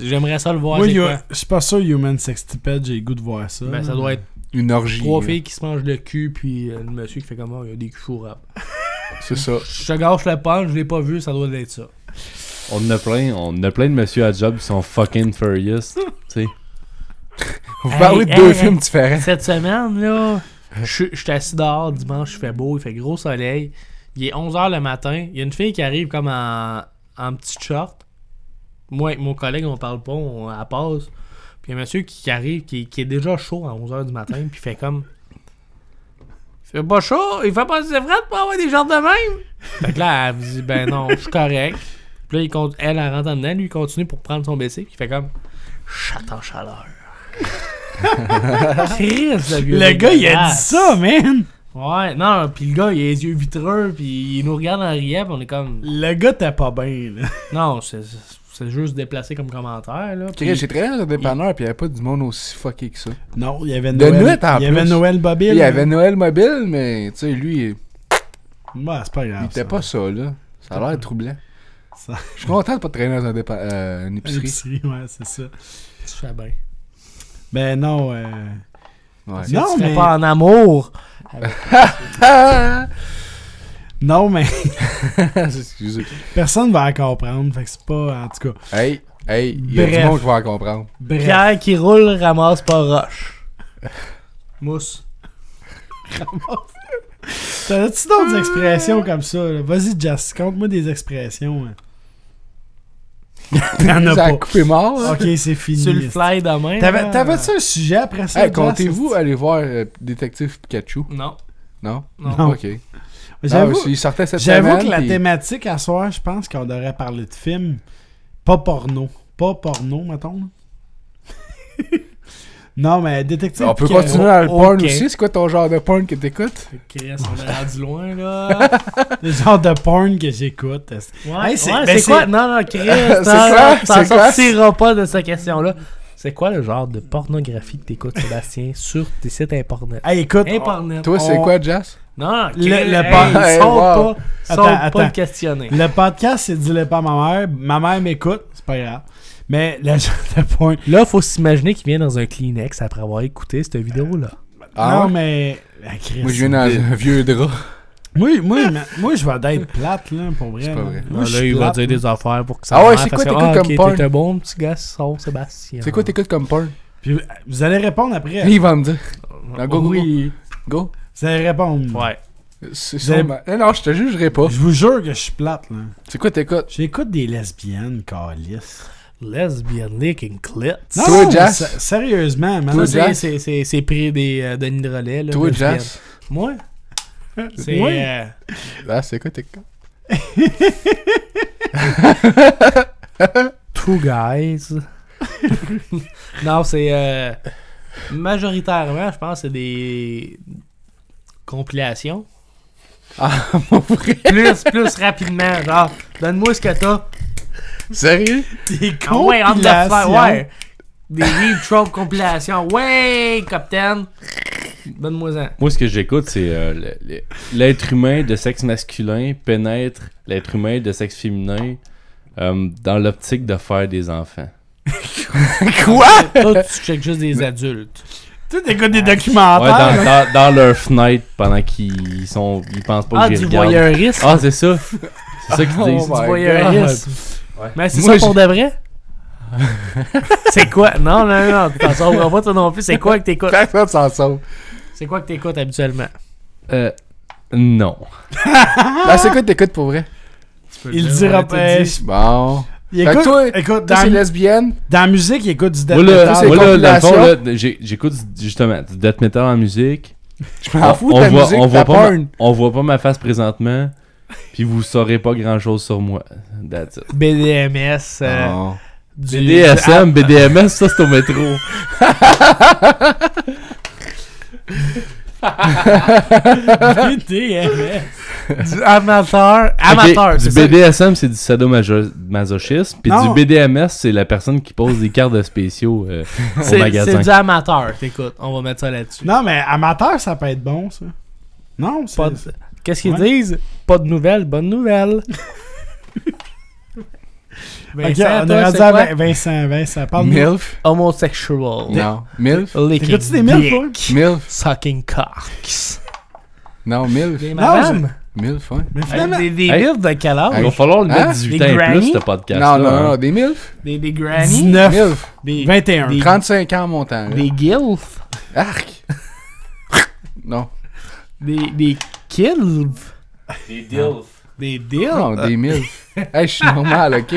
J'aimerais ça le voir. Moi, c'est quoi. je suis pas sûr Human Sextipede, j'ai le goût de voir ça. Ben, ça doit être Une orgie. 3 là. filles qui se mangent le cul, puis le monsieur qui fait comme il y a des culs fourrables. C'est ça. Je te gâche le punch, je l'ai pas vu, ça doit être ça. On en a plein de monsieur à job qui sont fucking furious. Tu sais. Vous parlez de Hey, deux hey, films hey. différents. Cette semaine, là, je suis assis dehors dimanche, il fait beau, il fait gros soleil. Il est 11h le matin. Il y a une fille qui arrive comme en petite short. Moi et mon collègue, on parle pas, elle passe. Puis il y a un monsieur qui arrive, qui est déjà chaud à 11h du matin, puis il fait comme... Il fait pas chaud, il fait pas assez frais pour avoir des genres de même. Fait que là, elle me dit, ben non, je suis correct. Puis là, elle rentre en dedans, lui, il continue pour prendre son BC, puis il fait comme... Chatte en chaleur. Christ, Le gars, il a dit ça, man! Ouais, non, pis le gars, il a les yeux vitreux, pis il nous regarde en riant, pis on est comme... Le gars, t'es pas bien, là. Non, c'est juste déplacé comme commentaire, là. Chris, j'ai traîné dans un dépanneur puis il n'y avait pas du monde aussi fucké que ça. Non, il y avait De Noël. nuit, en Il y avait plus. Noël Mobile. Il y avait Noël Mobile, mais tu sais, lui, Ouais, c'est pas grave. il était ça. pas ça, là. Ça a l'air troublant. Ça- Je suis content de pas traîner dans une Une épicerie. épicerie, ouais, c'est ça. Tu fais bien. Ben non, Ouais. Non, Tu serais mais- pas en amour. Non, mais Excusez. personne va en comprendre. Fait que c'est pas, en tout cas. Hey, il y a Bref. du monde qui va en comprendre. Bref. Pierre qui roule, ramasse pas roche. Mousse. T'as-tu d'autres expressions comme ça? Là? Vas-y, Jess, compte-moi des expressions. Hein. T'en as Ça a pas. coupé mort. hein? Ok, c'est fini. Sur le fly demain. T'avais-tu un sujet après ça? Hey, Jess? comptez-vous aller voir Détective Pikachu? Non. Non? Non. Ok. J'avoue, Il sortait cette semaine. j'avoue que la puis- thématique à soir, je pense qu'on devrait parler de films. Pas porno. Pas porno, mettons. là. Non, mais détective. On peut Pikachu. continuer dans le porn ok. aussi. C'est quoi ton genre de porn que t'écoutes? Chris, on est rendu loin, là. Le genre de porn que j'écoute. Ouais, Hey, c'est- ouais, ben, c'est quoi? Non, non, Chris, C'est t'en quoi? C'est quoi? sortiras pas de cette question-là. C'est quoi le genre de pornographie que t'écoutes, Sébastien, sur tes sites Internet? Hey, écoute. Internet. Toi, c'est On- quoi, Jazz? Non, Le hey, wow. saute pas Attends. le questionner. Le podcast, c'est dis-le pas à ma mère. Ma mère m'écoute, c'est pas grave. Mais le genre de porn. Là, faut s'imaginer qu'il vient dans un Kleenex après avoir écouté cette vidéo-là. Ah non, ouais? mais. Ah, Chris. Moi, je viens dans un vieux drap. Moi, je vais être plate, là, pour vrai. C'est pas là. vrai. Moi, Là, je suis il va plate, dire là. des affaires pour que ça Ah ouais, marche, c'est quoi parce que, t'écoutes comme ok, porn? t'es un bon petit garçon, Sébastien. C'est quoi t'écoutes comme porn? Puis vous allez répondre après. Il va me dire. Non, go, go, Oui. Go. Vous allez répondre. Ouais. C'est Vous avez- ça. Non, je te jugerai pas. Je vous jure que je suis plate, là. C'est quoi t'écoutes? J'écoute des lesbiennes, calice. Lesbian licking clits. Non, Toi, mais Jazz? sérieusement, man. Toi, Ça, Jazz? c'est pris des Denis de relais. Là, Toi, lesbienne. Jazz? Moi? C'est... Ouais. Là, c'est quoi t'écoutes? Two guys. Non, c'est... majoritairement, je pense que c'est des... compilations. Ah, mon frère. Plus rapidement, genre, donne-moi ce que t'as. Sérieux? Des Ah ouais, on de faire, compilations. ouais. Des Deep Throat compilations. Ouais, Captain. Donne-moi-en. Moi, ce que j'écoute, c'est l'être humain de sexe masculin pénètre l'être humain de sexe féminin dans l'optique de faire des enfants. Quoi? Toi, tu checkes juste des adultes. Tu t'écoutes des Ouais, documentaires. là. dans leur fenêtre pendant qu'ils pensent pas Ah, que j'y du regarde. voyeurisme. Ah, c'est ça. C'est ça qu'ils Oh disent. my Du voyeurisme. Ouais. Mais c'est Moi, ça pour de vrai? C'est quoi? Non, tu t'en sauveras pas toi non plus. C'est quoi que t'écoutes? Personne s'en sauve. C'est quoi que t'écoutes habituellement? Non. Là, c'est quoi t'écoutes pour vrai? Il dira pas. Bon. Il Fait que écoute, toi, écoute, Toi, c'est lesbienne. dans la musique, il écoute du death Moi, là, metal. c'est moi, là, dans le fond, compilation. là, j'écoute justement du death metal en musique. Je m'en fous de ta musique, on ta voit pas porn. on voit pas ma face présentement. Puis vous saurez pas grand chose sur moi. That's it. BDMS. Oh. BDSM, BDMS, ça c'est au métro. DMS. Du amateur. Ok, c'est du ça. BDSM, c'est du sadomasochisme. Puis Non. du BDMS, c'est la personne qui pose des cartes de spéciaux au C'est magasin. du amateur, t'écoutes. On va mettre ça là-dessus. Non, mais amateur, ça peut être bon, ça. Non, c'est... Pas de- Qu'est-ce qu'ils Ouais. disent? Pas de nouvelles, bonne nouvelle. Vincent, on est toi, rendu c'est à quoi? Vincent, parle-nous. MILF? Homosexual. Non. MILF? Licking T'écoutes-tu des MILF, toi? dick. MILF? Sucking cocks. Non, MILF. Des madames. MILF, ouais. Mais finalement, Des Hey. MILF de quel âge? Il va falloir le mettre Hein? 18 Des ans et granny? plus, ce podcast-là. Non, des MILF? Des grannies? 19, MILF. Des, 21. Des- 35 ans montant. là. des gilfs? Arc! Non. Des kills? Des dilf. Des dills? Non, des MILF. Hey, je suis normal, ok?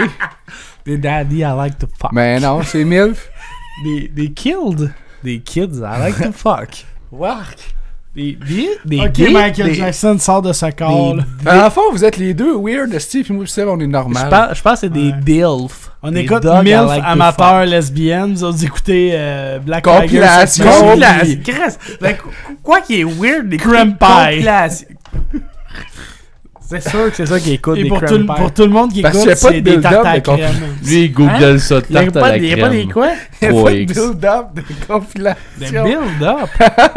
Des daddy I like to fuck. Mais non, c'est MILF. Des killed? Des kids I like to fuck. Wark. Des Ok, gays, Michael des- Jackson sort de ce corps, là. En fond, vous êtes les deux weird, Steve, puis moi, je sais, on est normal. Je pense que c'est des Ouais. dilfs. On Des écoute dogs I MILF like to amateur fuck. lesbienne. Vous autres écoutez Black Compilation. Tiger. Compilation. Chris, ben, quoi qui est weird, des Crumb pie. compilations. C'est sûr que c'est ça qu'ils écoutent, Et des pour crumb pies. tout le monde qui Parce écoute, qu'il y a pas c'est de des build-up tartes à de compil- crème. Lui, il google ça, Il y a tarte à pas la des- y a pas des crème. quoi? Il y a pas de 3X. build-up de compilation. Des build-up.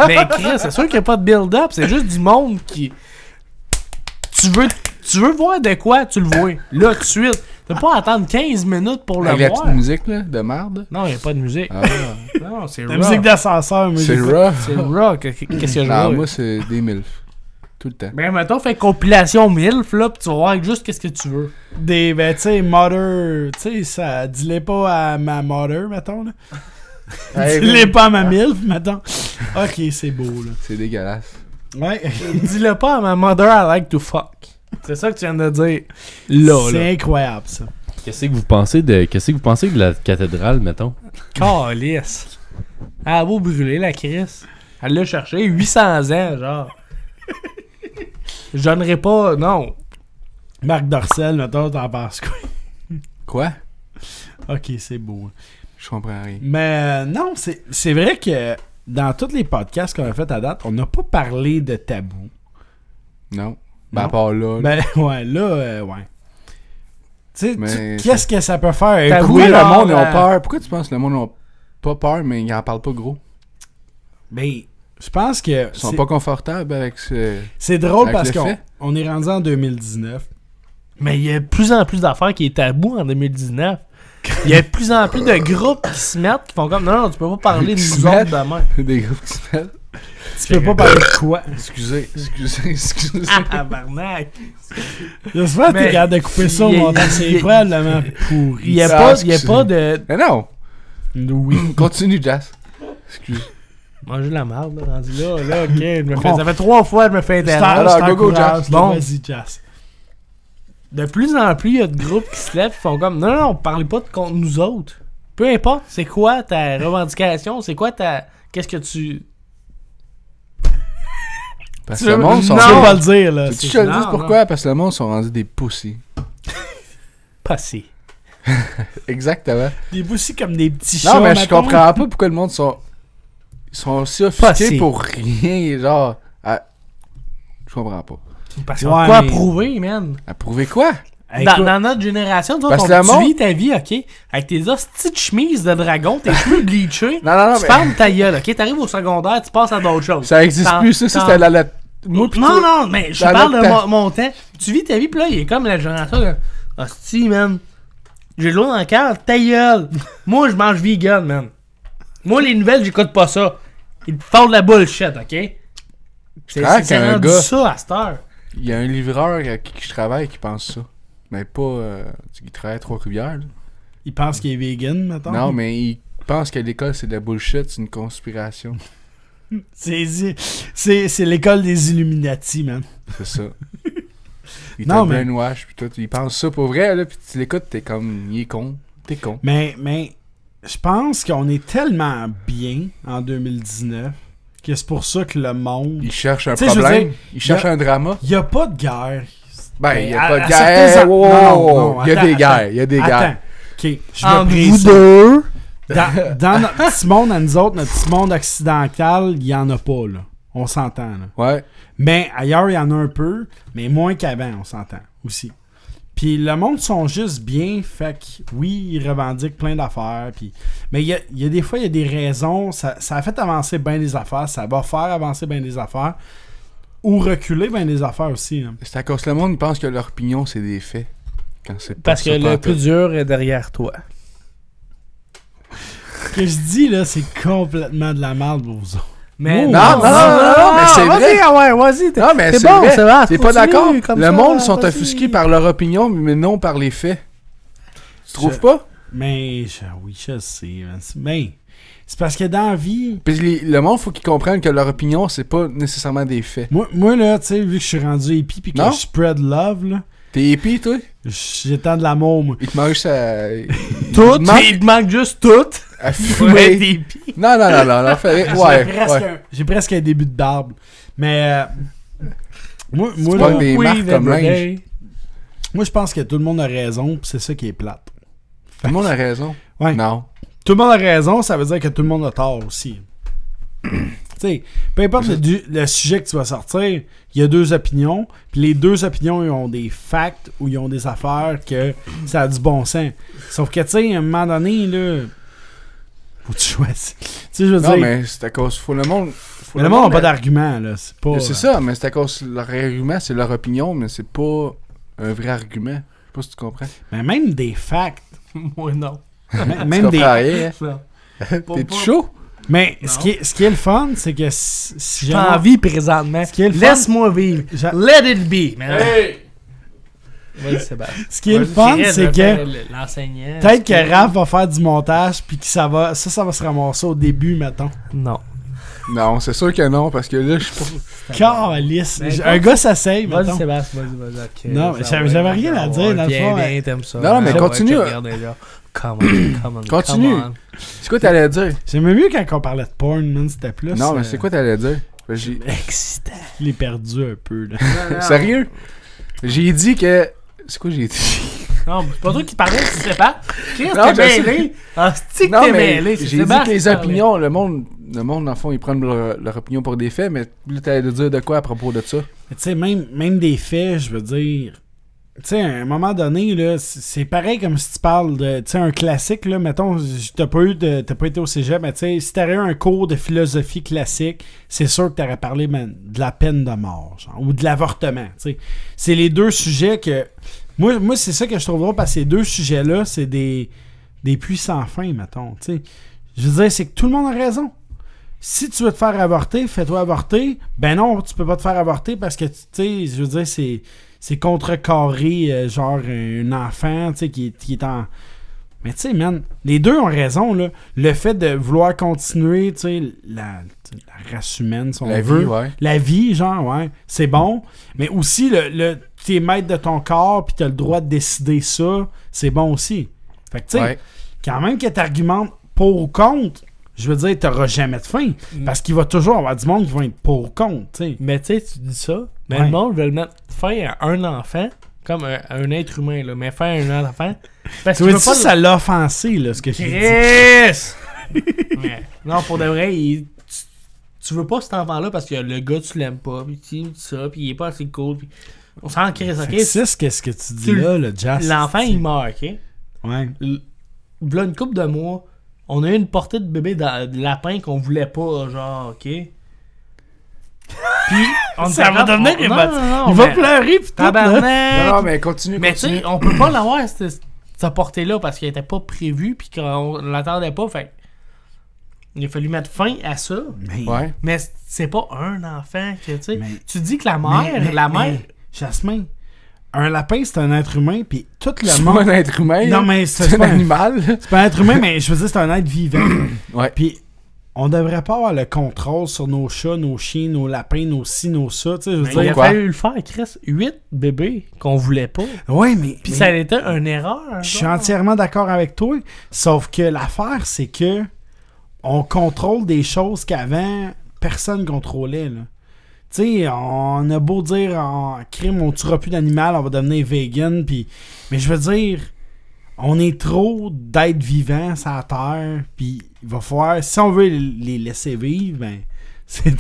Mais Chris, c'est sûr qu'il n'y a pas de build-up. C'est juste du monde qui... Tu veux voir de quoi, tu le vois. Là, tout de suite. T'as pas à attendre 15 minutes pour le Avec la voir. petite musique, là, de merde. Non, il n'y a pas de musique. Ah, Non, c'est La rock. musique d'ascenseur, moi, c'est j'écoute. rough. C'est rock. Qu'est-ce que je Non, vois? moi, c'est des MILF. Tout le temps. Ben, mettons, fais compilation MILF, là, pis tu vas voir juste qu'est-ce que tu veux. Des, ben, tu sais, mother, tu sais, ça, dis-les pas à ma mother, mettons, là. Hey, Dis-les man, pas à ma MILF, mettons. Ok, c'est beau, là. c'est dégueulasse. Ouais. Dis-le pas à ma mother, I like to fuck. C'est ça que tu viens de dire. Là. C'est incroyable, ça. Qu'est-ce que vous pensez de la cathédrale, mettons? Calice. Elle a beau brûler, la Chris. Elle l'a cherché 800 ans, genre. Je donnerai pas, non. Marc Dorcel, mettons, t'en penses quoi? Quoi? Ok, c'est beau. Je comprends rien. Mais non, c'est vrai que dans tous les podcasts qu'on a fait à date, on n'a pas parlé de tabou. Non. Ben, Non. à part là. Ben, ouais, là, ouais. Tu Mais sais, qu'est-ce que ça peut faire? Tabou, Pourquoi le genre, monde a peur? Pourquoi tu penses que le monde n'a pas peur, mais ils en parlent pas gros? Ben, je pense que Ils sont pas confortables avec ce... c'est drôle avec parce le qu'on fait. on est rendu en 2019. Mais il y a de plus en plus d'affaires qui est tabou en 2019. Il y a de plus en plus de groupes qui se mettent, qui font comme non, tu peux pas parler de Qui nous se autres mettent? demain. Des groupes qui se mettent. Tu peux pas parler de quoi? Excusez. Ah, barnac. J'espère que t'es Mais capable de couper ça au il- montant. C'est il- probablement pourri. Il y a Ça, pas, excusez. de. Mais non! Oui. Continue, Jazz. Excuse. Manger la marde, là, rendu là, ok. Ça fait 3 fois que je me fais interrompre. Alors, go, go, t'encourage, Jazz. là, Bon. Vas-y, Jazz. De plus en plus, il y a de groupes qui se lèvent et font comme non, non, parlez pas contre nous autres. Peu importe, c'est quoi ta revendication, c'est quoi ta. Qu'est-ce que tu. Parce Tu que le veux- monde sont... Tu Non. peux pas le dire, là. Tu te le Non, dis pourquoi? Parce que le monde sont rendus des pussies. Passé. Des Exactement. boussis comme des petits chats. Non, mais je mettons. comprends pas pourquoi le monde sont... Ils sont aussi offusqués Pussy. pour rien, genre... Je comprends pas. Parce qu'on Ouais, a quoi à mais- prouver, man. À prouver quoi? Hey, Dans, écoute, dans notre génération, tu Parce vois, que le tu monde- vis ta vie, ok, avec tes hosties de chemises de dragon, tes cheveux bleachés, Non, tu fermes ta gueule, ok, t'arrives au secondaire, tu passes à d'autres choses. Ça existe T'en- plus, ça t'en- c'était la... Moi, pis non, toi- non, mais je dans parle de notre temps. mon temps. Tu vis ta vie, pis là, il est comme la génération de hostie, man. J'ai de l'eau dans le cœur, ta gueule. Moi, je mange vegan, man. Moi, les nouvelles, j'écoute pas ça. Ils te font de la bullshit, ok? C'est Ah, qu'un rendu gars- ça à cette heure. Il y a un livreur avec qui je travaille qui pense ça. Mais pas... qui travaille à Trois-Rivières, là. il pense qu'il est vegan, mettons. Non, mais il pense que l'école, c'est de la bullshit, c'est une conspiration. C'est l'école des Illuminati, man. C'est ça. Il Non, te mais- brainwash, pis tout. Il pense ça pour vrai, là, pis tu l'écoutes, t'es comme... Il est con. T'es con. Mais je pense qu'on est tellement bien en 2019 que c'est pour ça que le monde... Il cherche un Tu sais, je veux problème. dire, Il cherche y a- un drama. Il n'y a pas de guerre. Ben, il y a à- pas à de certains guerre. en- Wow, non, il y a attends, des guerres. attends. Il y a des Attends. guerres. Ok, je Entre me vous précise. deux. Dans notre petit monde, à nous autres, notre petit monde occidental, il n'y en a pas, là. On s'entend, là. Ouais. Mais ailleurs, il y en a un peu, mais moins qu'avant, on s'entend aussi. Puis le monde sont juste bien, fait que oui, ils revendiquent plein d'affaires. Puis... Mais il y a des fois, il y a des raisons, ça a fait avancer bien des affaires, ça va faire avancer bien des affaires, ou reculer bien des affaires aussi. Là. C'est à cause que le monde pense que leur opinion, c'est des faits. Quand c'est pas Parce que ça, le pas plus tout. dur est derrière toi. Ce que je dis, là, c'est complètement de la merde pour vous autres. Mais Non, non, mais c'est vas-y, vrai. ah ouais, vas-y. Non, mais c'est c'est bon, vrai. ça va. T'es pas continue, d'accord? comme Le ça, monde sont vas-y. offusqués par leur opinion, mais non par les faits. Tu trouves pas? Mais, oui, je sais. Mais, c'est parce que dans la vie... Puis le monde, faut qu'ils comprennent que leur opinion, c'est pas nécessairement des faits. Moi là, tu sais, vu que je suis rendu hippie pis que Non? je spread love, là, T'es hippie, toi? j'étends de l'amour, moi. Il te mange ça... Tout, Il manque- il te manque juste tout. à Ouais, fumer. t'es pis. Non, fait... J'ai presque un début de barbe. Mais, moi, pas là, des marques comme linge. moi, je pense que tout le monde a raison pis c'est ça qui est plate. Tout le monde a raison. Ouais. Non. Tout le monde a raison, ça veut dire que tout le monde a tort aussi. Tu sais, peu importe le sujet que tu vas sortir, il y a deux opinions, puis les deux opinions, ils ont des facts ou ils ont des affaires que ça a du bon sens. Sauf que, tu sais, à un moment donné, là, faut que tu choisisses. Tu sais, je veux Non, dire, mais c'est à cause... Faut le monde... mais le monde n'a pas d'argument, là. C'est pas. C'est ça, mais c'est à cause... Leur argument, c'est leur opinion, mais c'est pas un vrai argument. Je sais pas si tu comprends. Mais même des facts. Moi, non. Même Tu des. comprends rien, hein? Non. T'es chaud? Mais Non. ce qui est le fun, c'est que si J'ai jamais- envie présentement. Ce qui est le fun- Laisse-moi vivre. J'a- Let it be. Man. Vas-y, Sébastien. Ce qui est le Vas-y, fun, Thierry, c'est je que vais faire l'enseignant. peut-être que Raph va faire du montage puis que ça va se ramasser au début, mettons. Non. Non, c'est sûr que non, parce que là, je suis pas... Calice. Ben, Un gars s'essaye, Vas-y, mettons. Sébastien, vas-y. ok. Non, mais Ça j'avais va, rien à ça dire, va, dans le viens, fond, viens, hein. t'aimes ça. Non, mais Ah, ouais, continue. tu regardes déjà. Come on. Continue. come on. C'est quoi t'allais dire? J'aimais mieux quand on parlait de porn, man, c'était plus. Non, mais c'est quoi t'allais dire? Excitant. Je l'ai perdu un peu, là. Sérieux? J'ai dit que... C'est quoi j'ai dit? Non, c'est pas toi qui parlais, tu sais pas. Chris, Non, t'es je sais. mêlé. Ah, c'est que Non, t'es mais mêlé. c'est j'ai dit Sébastien que les qui parlait. opinions, le monde, dans le fond, ils prennent leur opinion pour des faits, mais là, t'allais de dire de quoi à propos de ça? Mais tu sais, même des faits, je veux dire. Tu sais, à un moment donné, là, c'est pareil comme si tu parles de. Tu sais, un classique, là, mettons, t'as pas été au cégep, mais tu sais, si t'aurais eu un cours de philosophie classique, c'est sûr que t'aurais parlé de la peine de mort, genre, ou de l'avortement, tu sais. C'est les deux sujets que. Moi c'est ça que je trouve drôle, parce que ces deux sujets-là, c'est des puits sans fin, mettons, tu sais. Je veux dire, c'est que tout le monde a raison. Si tu veux te faire avorter, fais-toi avorter. Ben non, tu peux pas te faire avorter parce que, tu sais, je veux dire, c'est contrecarrer, genre, un enfant, tu sais, qui est en... Mais tu sais, man, les deux ont raison, là. Le fait de vouloir continuer, tu sais, la race humaine, si on La veut. vie, ouais. La vie, genre, ouais, c'est bon. Mais aussi, t'es maître de ton corps, puis t'as le droit de décider ça, c'est bon aussi. Fait que, tu sais, Ouais. quand même que t'argumentes pour ou contre, je veux dire, t'auras jamais de fin. Parce qu'il va toujours avoir du monde qui va être pour ou contre, tu sais. Mais tu sais, tu dis ça, mais Ouais. le monde veut le mettre fin à un enfant, comme un être humain, là, mais fin à un enfant. Parce Tu qu'il veux veut dire, pas ça l'a offensé, là, ce que j'ai dit. Chris! Mais, non, pour de vrai, tu veux pas cet enfant-là parce que le gars, tu l'aimes pas, pis tu dis ça, pis il est pas assez cool, pis on s'en crée, ok? C'est qu'est-ce que tu dis là, le jazz. L'enfant, il meurt, ok? Ouais. V'là une couple de mois, on a eu une portée de bébé de lapin qu'on voulait pas, genre, ok? Puis, on Ça était va comme- devenir non, émotif. non, Il va mais- pleurer, pis tout, là. Tabarnak! Non, non, mais continue, Mais tu continue. sais, on peut pas l'avoir, cette portée-là, parce qu'elle était pas prévue, puis qu'on l'attendait pas, fait il a fallu mettre fin à ça. Mais, Ouais. Mais c'est pas un enfant que, tu sais. Mais- Tu dis que la mère, mais, Jasmin, un lapin, c'est un être humain, puis tout le C'est monde... pas un être humain. Non, là. mais c'est un pas animal. C'est pas un être humain, mais je veux dire, c'est un être vivant. Ouais. Puis, on devrait pas avoir le contrôle sur nos chats, nos chiens, nos lapins, nos ci, nos ça, tu sais, je veux il a dire... Pourquoi? fallu le faire, Chris. 8 bébés qu'on voulait pas. Ouais, mais... Puis mais- ça a été une erreur. Je suis genre. entièrement d'accord avec toi, sauf que l'affaire, c'est que on contrôle des choses qu'avant, personne contrôlait, là. Tu sais, on a beau dire en crime, on tuera plus d'animal, on va devenir vegan, puis... Mais je veux dire, on est trop d'êtres vivants sur la Terre, puis il va falloir... Si on veut les laisser vivre, ben... C'est...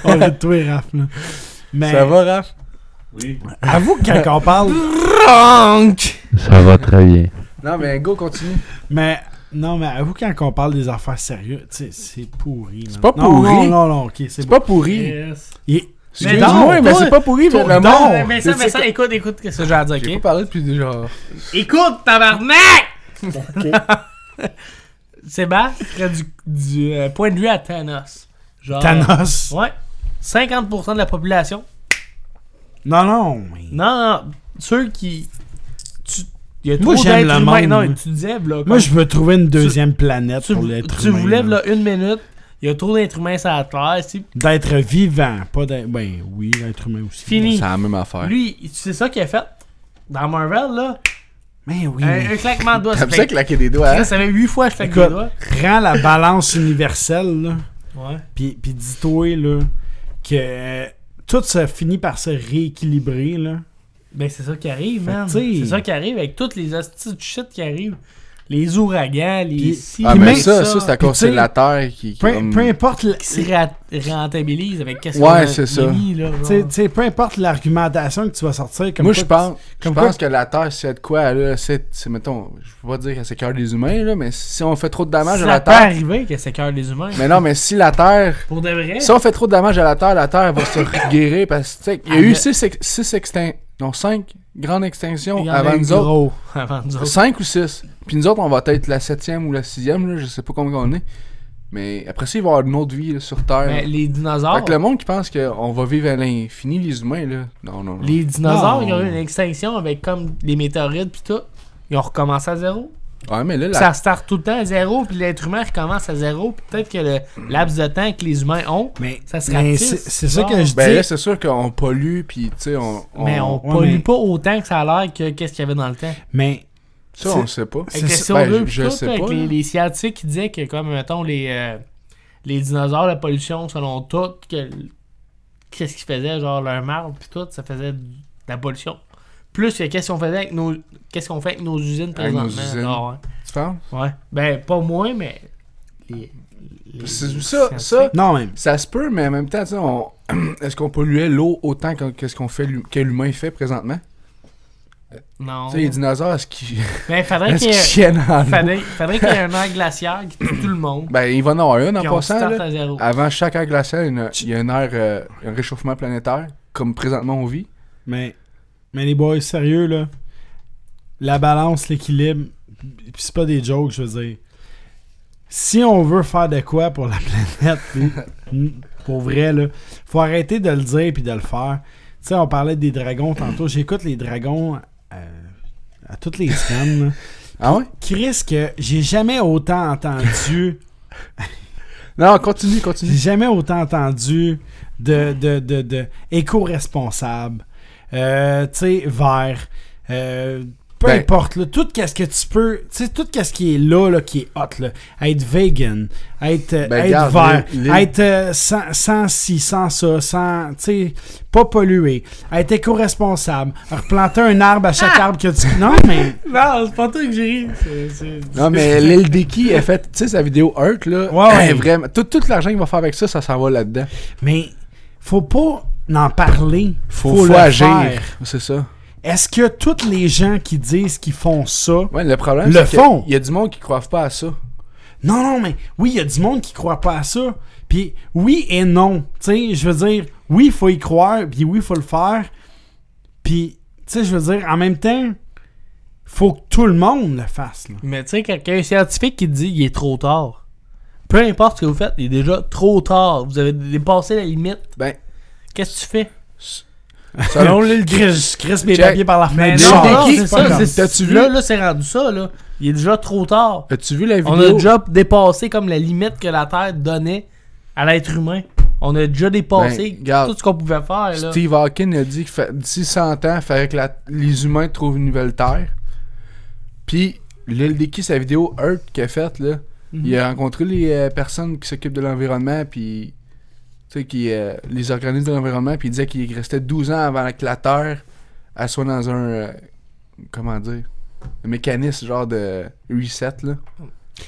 on va tout Raph, là. Mais Ça va, Raph? avoue que quand on parle... Ça va très bien. Non, mais go, continue. Mais non, mais avoue quand on parle des affaires sérieuses, tu sais, c'est pourri. C'est pas Non, pourri. non, ok, c'est C'est bon. pas pourri. Yes. Mais Excuse-moi, non, mais toi, c'est pas pourri, mais le Non, monde. mais ça, écoute, qu'est-ce que j'ai à dire, J'ai pas ok? parlé depuis genre. Écoute, tabarnak! Sébastien ferait du point de vue à Thanos. Genre, Thanos. Ouais. 50% de la population. Non, mais... Non, ceux qui... Il y a Moi, trop j'aime d'êtres le humains. monde, Non, moi. tu disais, là... Moi, je veux trouver une deuxième planète tu, pour l'être tu humain. vous lèves là. là 1 minute, il y a trop d'êtres humains sur la Terre, c'est D'être vivant, pas d'être... Ben, oui, l'être humain aussi. fini. C'est la même affaire. Lui, c'est ça qu'il a fait. Dans Marvel, là, Mais oui, un claquement de doigts. T'aimes ça claquer des doigts, hein? Ça fait 8 fois que je claque Écoute, des doigts. prends la balance universelle, là, Ouais. puis dis-toi, là, que tout ça finit par se rééquilibrer, là. Ben, c'est ça qui arrive, Fait que, man. t'sais- C'est ça qui arrive avec toutes les hosties de shit qui arrivent. Les ouragans, les Puis- ci, Ah, Puis mais même ça, c'est à Puis cause tu sais, de la Terre qui. Peu, comme- peu importe... qui se rentabilisent avec qu'est-ce Ouais, qu'on a c'est ça. mis, là. Tu genre. sais, peu importe l'argumentation que tu vas sortir, comme Moi, quoi je pense, comme quoi- que la Terre, c'est de quoi, là, mettons, je peux pas dire que c'est cœur des humains, là, mais si on fait trop de dommages à Ça la peut Terre. arriver que c'est cœur des humains. Mais non, mais si la Terre. Pour de vrai. Si on fait trop de dommages à la Terre va se guérir parce que, tu sais, il y a Ah, eu mais- 5 grandes extinctions Il y en a avant eu nous autres. gros avant nous autres. 5 ou 6. Puis nous autres, on va être la 7e ou la 6e, là, je sais pas combien on est. Mais après ça, il va y avoir une autre vie là, sur Terre. Ben, les dinosaures. Fait que le monde qui pense qu'on va vivre à l'infini, les humains, là. Non, non, non. Les dinosaures, Non. ils ont eu une extinction avec comme les météorites pis tout. Ils ont recommencé à zéro. Ouais, mais là, Pis ça start tout le temps à zéro, puis l'être humain recommence à zéro. Puis peut-être que le laps de temps que les humains ont, Mais, ça se mais rapetisse, c'est ça genre. que je Ben dis. là, c'est sûr qu'on pollue, puis tu sais, mais on ouais, pollue mais- pas autant que ça a l'air que qu'est-ce qu'il y avait dans le temps. Mais Ça, c'est- on le sait pas. Avec le ça. CO2 Ben, pis je tout, sais avec pas, là. les scientifiques qui disaient que comme mettons les dinosaures, la pollution selon tout, qu'est-ce qu'ils faisaient, genre leur marbre pis tout, ça faisait de la pollution. Plus que qu'est-ce qu'on fait avec nos usines Avec nos présentement. usines. genre, Tu penses? ouais. Ben pas moi, mais les C'est ça, scientifiques. non, même. ça se peut, mais en même temps, tu sais, est-ce qu'on polluait l'eau autant que ce qu'on fait, que l'humain fait présentement? Non. Tu sais, les dinosaures, est-ce qu'ils Ben faudrait est-ce qu'il y qu'ils ait chiennent dans l'eau? faudrait qu'il y ait un air glaciaire qui tue tout le monde. Ben, il va en avoir un en Puis on passant, start là. à zéro. Avant chaque air glacial, il y a un réchauffement planétaire, comme présentement on vit. Mais les boys, sérieux, là. La balance, l'équilibre, pis c'est pas des jokes, je veux dire. Si on veut faire de quoi pour la planète, pour vrai, là, faut arrêter de le dire puis de le faire. Tu sais, on parlait des dragons tantôt. J'écoute les dragons à toutes les semaines. là. Ah ouais? Chris, que j'ai jamais autant entendu... Non, continue. J'ai jamais autant entendu de éco-responsable, tu sais, vert, peu Ben- importe, là, tout ce que tu peux, tu sais, tout ce qui est là, qui est hot, là, être vegan, être regarde, vert, les- être sans ci, sans ça, sans, tu sais, pas polluer, être éco-responsable, replanter un arbre à chaque arbre que tu... Non, mais... Non, c'est pas toi que j'ai ri. Non, mais Lil Dicky a fait, tu sais, sa vidéo Earth, là. Ouais. Vraiment. Tout l'argent qu'il va faire avec ça s'en va là-dedans. Mais faut pas en parler, Faut le agir. faire. C'est ça. Est-ce que tous les gens qui disent qu'ils font ça... Ouais, le problème, Le c'est font. qu'il y a du monde qui ne croit pas à ça. Non, mais oui, il y a du monde qui croit pas à ça. Puis oui et non. Tu sais, je veux dire, oui, il faut y croire, puis oui, il faut le faire. Puis, tu sais, je veux dire, en même temps, faut que tout le monde le fasse. Là. Mais tu sais, quelqu'un un scientifique qui te dit il est trop tard. Peu importe ce que vous faites, il est déjà trop tard. Vous avez dépassé la limite. Ben, Qu'est-ce que tu fais? selon le Chris mes Check. papiers par la Mais fenêtre. non, Genre, non, c'est pas ça. comme- T'as-tu vu? Là, c'est rendu ça, là. Il est déjà trop tard. As-tu vu la vidéo? On a déjà dépassé comme la limite que la Terre donnait à l'être humain. On a déjà dépassé Ben, regarde. tout ce qu'on pouvait faire, là. Steve Hawking a dit que d'ici 100 ans, il fallait que les humains trouvent une nouvelle Terre. Puis, Lil Dicky, sa vidéo Earth qu'il a faite, là, il a rencontré les personnes qui s'occupent de l'environnement, puis tu sais, les organismes de l'environnement, puis il disait qu'il restait 12 ans avant que la Terre elle soit dans un, comment dire, un mécanisme genre de reset, là.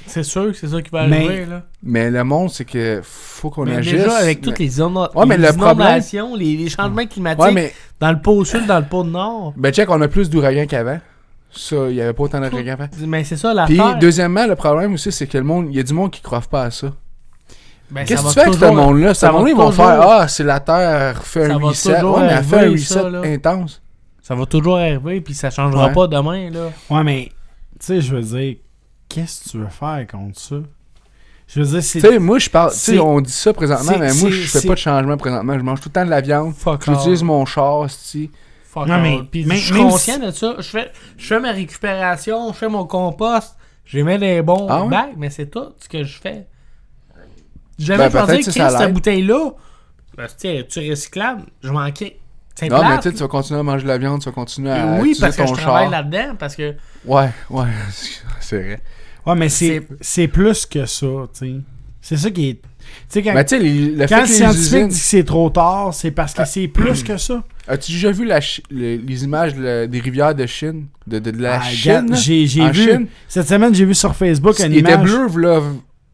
C'est sûr que c'est ça qui va Mais- arriver, là. Mais le monde, c'est que faut qu'on Mais agisse. déjà, avec mais- toutes les, Ouais, mais les le problème- inondations, les changements climatiques, Ouais, mais, dans le pôle sud, dans le pôle nord. ben check, on a plus d'ouragans qu'avant. Ça, il y avait pas autant d'ouragans avant. Mais c'est ça, la Puis, Terre. deuxièmement, le problème aussi, c'est que il y a du monde qui croit pas à ça. Ben, Qu'est-ce ça que tu va fais avec ce toujours- monde-là? Ce ça va monde-là, ils vont toujours- faire Ah, c'est la Terre, fait Ça un va reset. toujours Ouais, mais elle fait un arriver, reset ça, là. intense. Ça va toujours arriver, puis ça changera Ouais. pas demain, là. Ouais, mais, tu sais, je veux dire, qu'est-ce que tu veux faire contre ça? Je veux dire, c'est... Tu sais, moi, je parle. Tu sais, c'est- on dit ça présentement, c'est- mais moi, je c'est- fais pas de changement présentement. Je mange tout le temps de la viande. Fuck J'utilise mon char, c'ti. Fuck Non, all. mais Puis même- je suis même conscient de ça. Je fais ma récupération, je fais mon compost, je mets des bons Ah ouais? bacs, mais c'est tout ce que je fais. Jamais Ben, pensé peut-être que que ça cette l'aide. bouteille-là, ben, tu recyclable, je manquais. C'est Non, mais plate. tu sais, tu vas continuer à manger de la viande, tu vas continuer à Oui, utiliser parce que ton je travaille char. là-dedans, parce que Ouais, c'est vrai. Ouais, mais c'est plus que ça, tu sais. C'est ça qui est... Tu sais, quand, Mais tu sais, le fait quand que le les scientifique usines... dit que c'est trop tard, c'est parce que c'est plus que ça. As-tu déjà vu les images des rivières de Chine? De la Ah, Chine? regarde, là? j'ai En vu... Chine? Cette semaine, j'ai vu sur Facebook une Il était image... bleu, v'là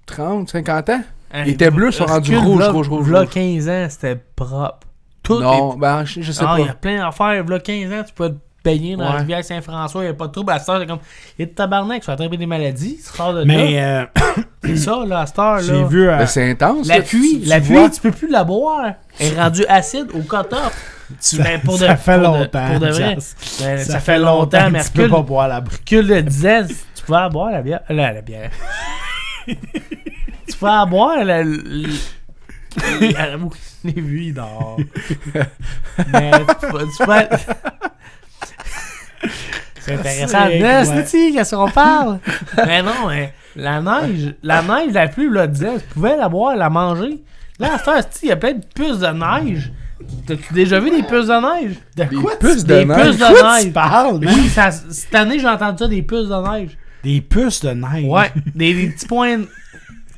30, 50 ans? hein, Il était bleu, ils sont rendus recule, rouges, v'là- rouges, rouges, v'là rouges. 15 ans, c'était propre. Tout Non, ben, je sais Ah, il y a pas. plein d'affaires. V'là 15 ans, tu peux te baigner dans la Ouais. rivière Saint-François, il n'y a pas de trouble. À cette heure, c'est comme, il y a de tabarnak, tu vas attraper des maladies, tu sors de là. Mais C'est ça, là, à cette heure, j'ai là. vu... Ben, c'est intense. La là. pluie, Tu vois? tu peux plus la boire. Elle est rendue acide au cut-off. Ben, pour ça de- fait pour de- longtemps, pour de vrai. Jazz. Ben, Ça ça fait longtemps, mais que tu peux recule, pas boire la brûle. recule de 10 ans, tu pouvais la boire, la bière. La bière. Tu pouvais la boire, les vues, il dort. Mais tu peux... C'est intéressant. C'est Là, ouais. c'est qu'est-ce qu'on parle? Mais non, mais la neige, la pluie, là, disait, tu pouvais la boire, la manger. Là, à cette heure, il y a plein de puces de neige. T'as-tu déjà vu des puces de neige? De Des quoi puces Des de neige. puces quoi de tu neige. parles, man? Oui, cette année, j'ai entendu ça, des puces de neige. Des puces de neige. Ouais, des petits points...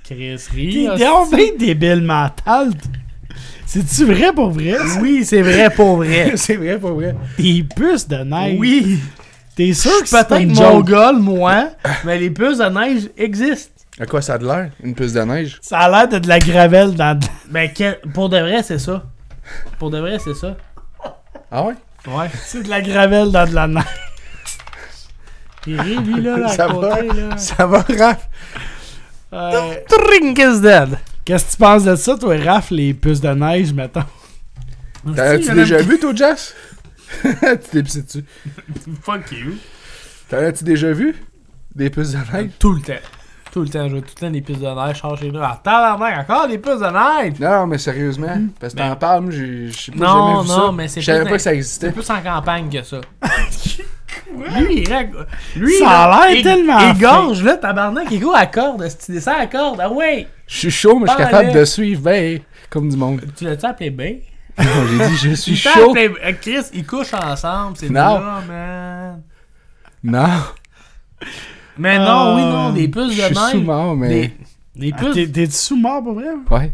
Chris, T'es rire. donc bien débile mental. C'est-tu vrai pour vrai? ça? Oui, c'est vrai pour vrai. C'est vrai, pas vrai. Des puces de neige. Oui. T'es sûr Je que suis c'est peut-être une joke? mongol, moi, mais les puces de neige existent. À quoi ça a de l'air? Une puce de neige? Ça a l'air de la gravelle dans... Ben, pour de vrai, c'est ça. Pour de vrai, c'est ça. Ah ouais? Ouais. C'est de la gravelle dans de la neige. Il rit, lui, là, à Ça côté, va? là. Ça va, Raph? Drink is dead. Qu'est-ce que tu penses de ça, toi, Raph, les puces de neige, mettons? T'en as-tu déjà vu, toi, Jess? Tu t'es pissé dessus. Fuck you. T'en as-tu déjà vu? Des puces de neige? Tout le temps. Tout le temps, je vois tout le temps des puces de neige, je sors chez nous. Ah, tabarnak, encore des puces de neige! Non, mais sérieusement, parce que t'en parles, moi, je sais pas, j'ai Non, jamais vu ça. non, mais c'est Je savais plus pas dans- que ça C'est existait. plus en campagne que ça. Lui, Ça là, a l'air tellement il gorge, là, tabarnak, il go à corde. Si tu descends à corde, ah ouais! Je suis chaud, mais je suis Parle capable avec. de suivre, ben, comme du monde. Tu l'as-tu appelé B? Non, j'ai dit, je suis Tu t'as chaud. appelé- Chris, ils couchent ensemble, c'est Non. là, man. Non, Mais non, oui, non, des je puces de suis neige. sous-mort, mais... Des Ah, puces. T'es-tu sous-mort, pour vrai? Ouais.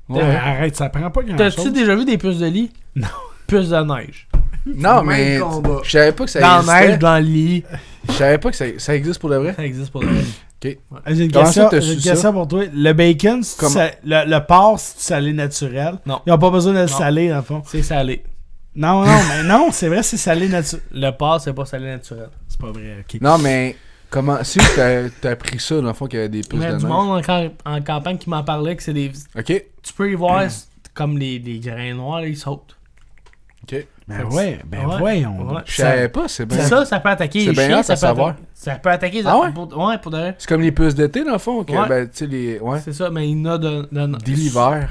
Ouais. Arrête, ça prend pas T'as-tu grand-chose. déjà vu des puces de lit? Non. Puces de neige. Non, Même mais combat. je savais pas que ça Dans la neige, existait. dans le lit. Je savais pas que ça existe pour de vrai. Ça existe pour de vrai. J'ai une Comment ça, question, t'as j'ai une su question pour toi. Le bacon, Comment? le porc, c'est du salé naturel. Non. Ils n'ont pas besoin de le Non. saler, dans le fond. C'est salé. Non, non, mais non, c'est vrai, c'est salé naturel. Le porc, c'est pas salé naturel. C'est pas vrai, ok. Non, mais comment... Si t'as appris ça, dans le fond, qu'il y avait des puces Il y de a du neige. monde en campagne qui m'en parlait que c'est des. OK. Tu peux y voir comme les grains noirs, là, ils sautent. OK. Ben ouais, ben Ouais. voyons. Ouais. Je savais pas, c'est bien... Ça peut attaquer C'est les bien chiens, hâte à savoir. Ça peut attaquer les Ah ouais? Ouais, pour de vrai. C'est comme les puces d'été, dans le fond, que, Ouais. ben, tu sais, les... Ouais. C'est ça, mais il y en a de Dès l'hiver.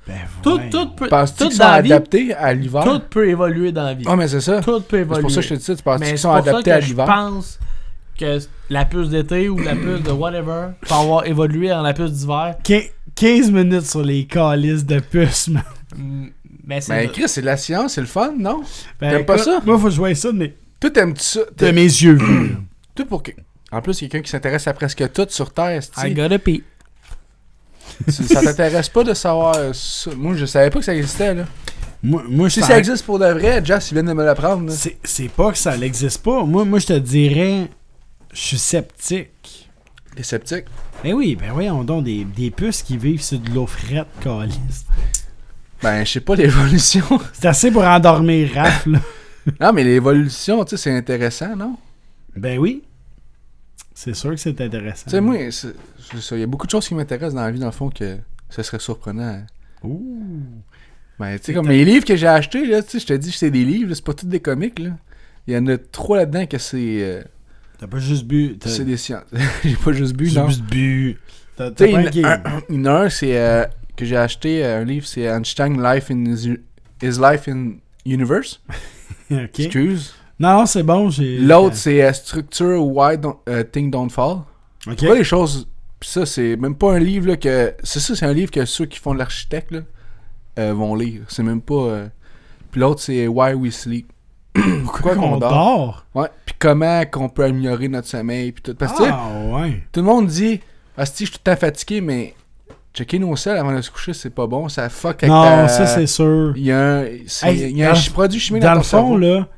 Ben Tout, voyons. tout peut. Penses-tu Tout qu'ils dans sont la vie, adaptés à l'hiver? tout peut évoluer dans la vie. Ah, mais c'est ça. Tout peut évoluer. C'est pour ça que je te dis ça. Tu penses Mais qu'ils c'est sont pour adaptés ça à que je l'hiver? pense que la puce d'été ou la puce de whatever peut avoir évolué dans la puce d'hiver. 15 minutes sur les calices de puces, man. Mais c'est. Ben, Chris, c'est de la science, c'est le fun, non? Ben, T'aimes pas écoute, ça? Moi, faut que je voie ça de Toi, t'aimes-tu ça? mes yeux vus. là. Tout pour que... En plus, quelqu'un qui s'intéresse à presque tout sur Terre, I c'ti. gotta pee. Ça t'intéresse pas de savoir ça? Moi, je savais pas que ça existait, là. Moi, je Si t'en- ça existe pour de vrai, Jess, il vient de me l'apprendre, là. C'est pas que ça n'existe pas. Moi, je te dirais, je suis sceptique. T'es sceptique? Ben oui, ben voyons donc, des puces qui vivent sur de l'eau frette, calice. Ben, je sais pas, l'évolution. C'est assez pour endormir Raph, là. Non, mais l'évolution, tu sais, c'est intéressant, non? Ben oui. C'est sûr que c'est intéressant. Tu sais, moi, c'est ça. Il y a beaucoup de choses qui m'intéressent dans la vie, dans le fond, que ça serait surprenant. Ouh. Ben, tu sais, comme les livres que j'ai achetés, là, tu sais, je te dis que c'est des livres, là, c'est pas tous des comics, là. Il y en a 3 là-dedans que c'est... T'as pas juste bu. c'est des sciences. J'ai pas juste bu, non. juste bu. T'as Tu sais, pas il y en a un, c'est... que j'ai acheté, un livre, c'est Einstein His Life in Universe. Ok. Excuse. Non, c'est bon, j'ai... L'autre, c'est Structure Why Things Don't Fall. Ok. Pas les choses... Pis ça, c'est même pas un livre là, que... C'est un livre que ceux qui font de l'architecte là, vont lire. C'est même pas... Puis l'autre, c'est Why We Sleep. Pourquoi qu'on dort? Ouais. Puis comment qu'on peut améliorer notre sommeil. Puis tout. Parce que ouais. tout le monde dit Asti, je suis tout le temps fatigué, mais checker nos selles avant de se coucher, c'est pas bon. Ça fuck avec Non, ça c'est sûr. Il y a un produit chimique dans ton le fond, cerveau. là,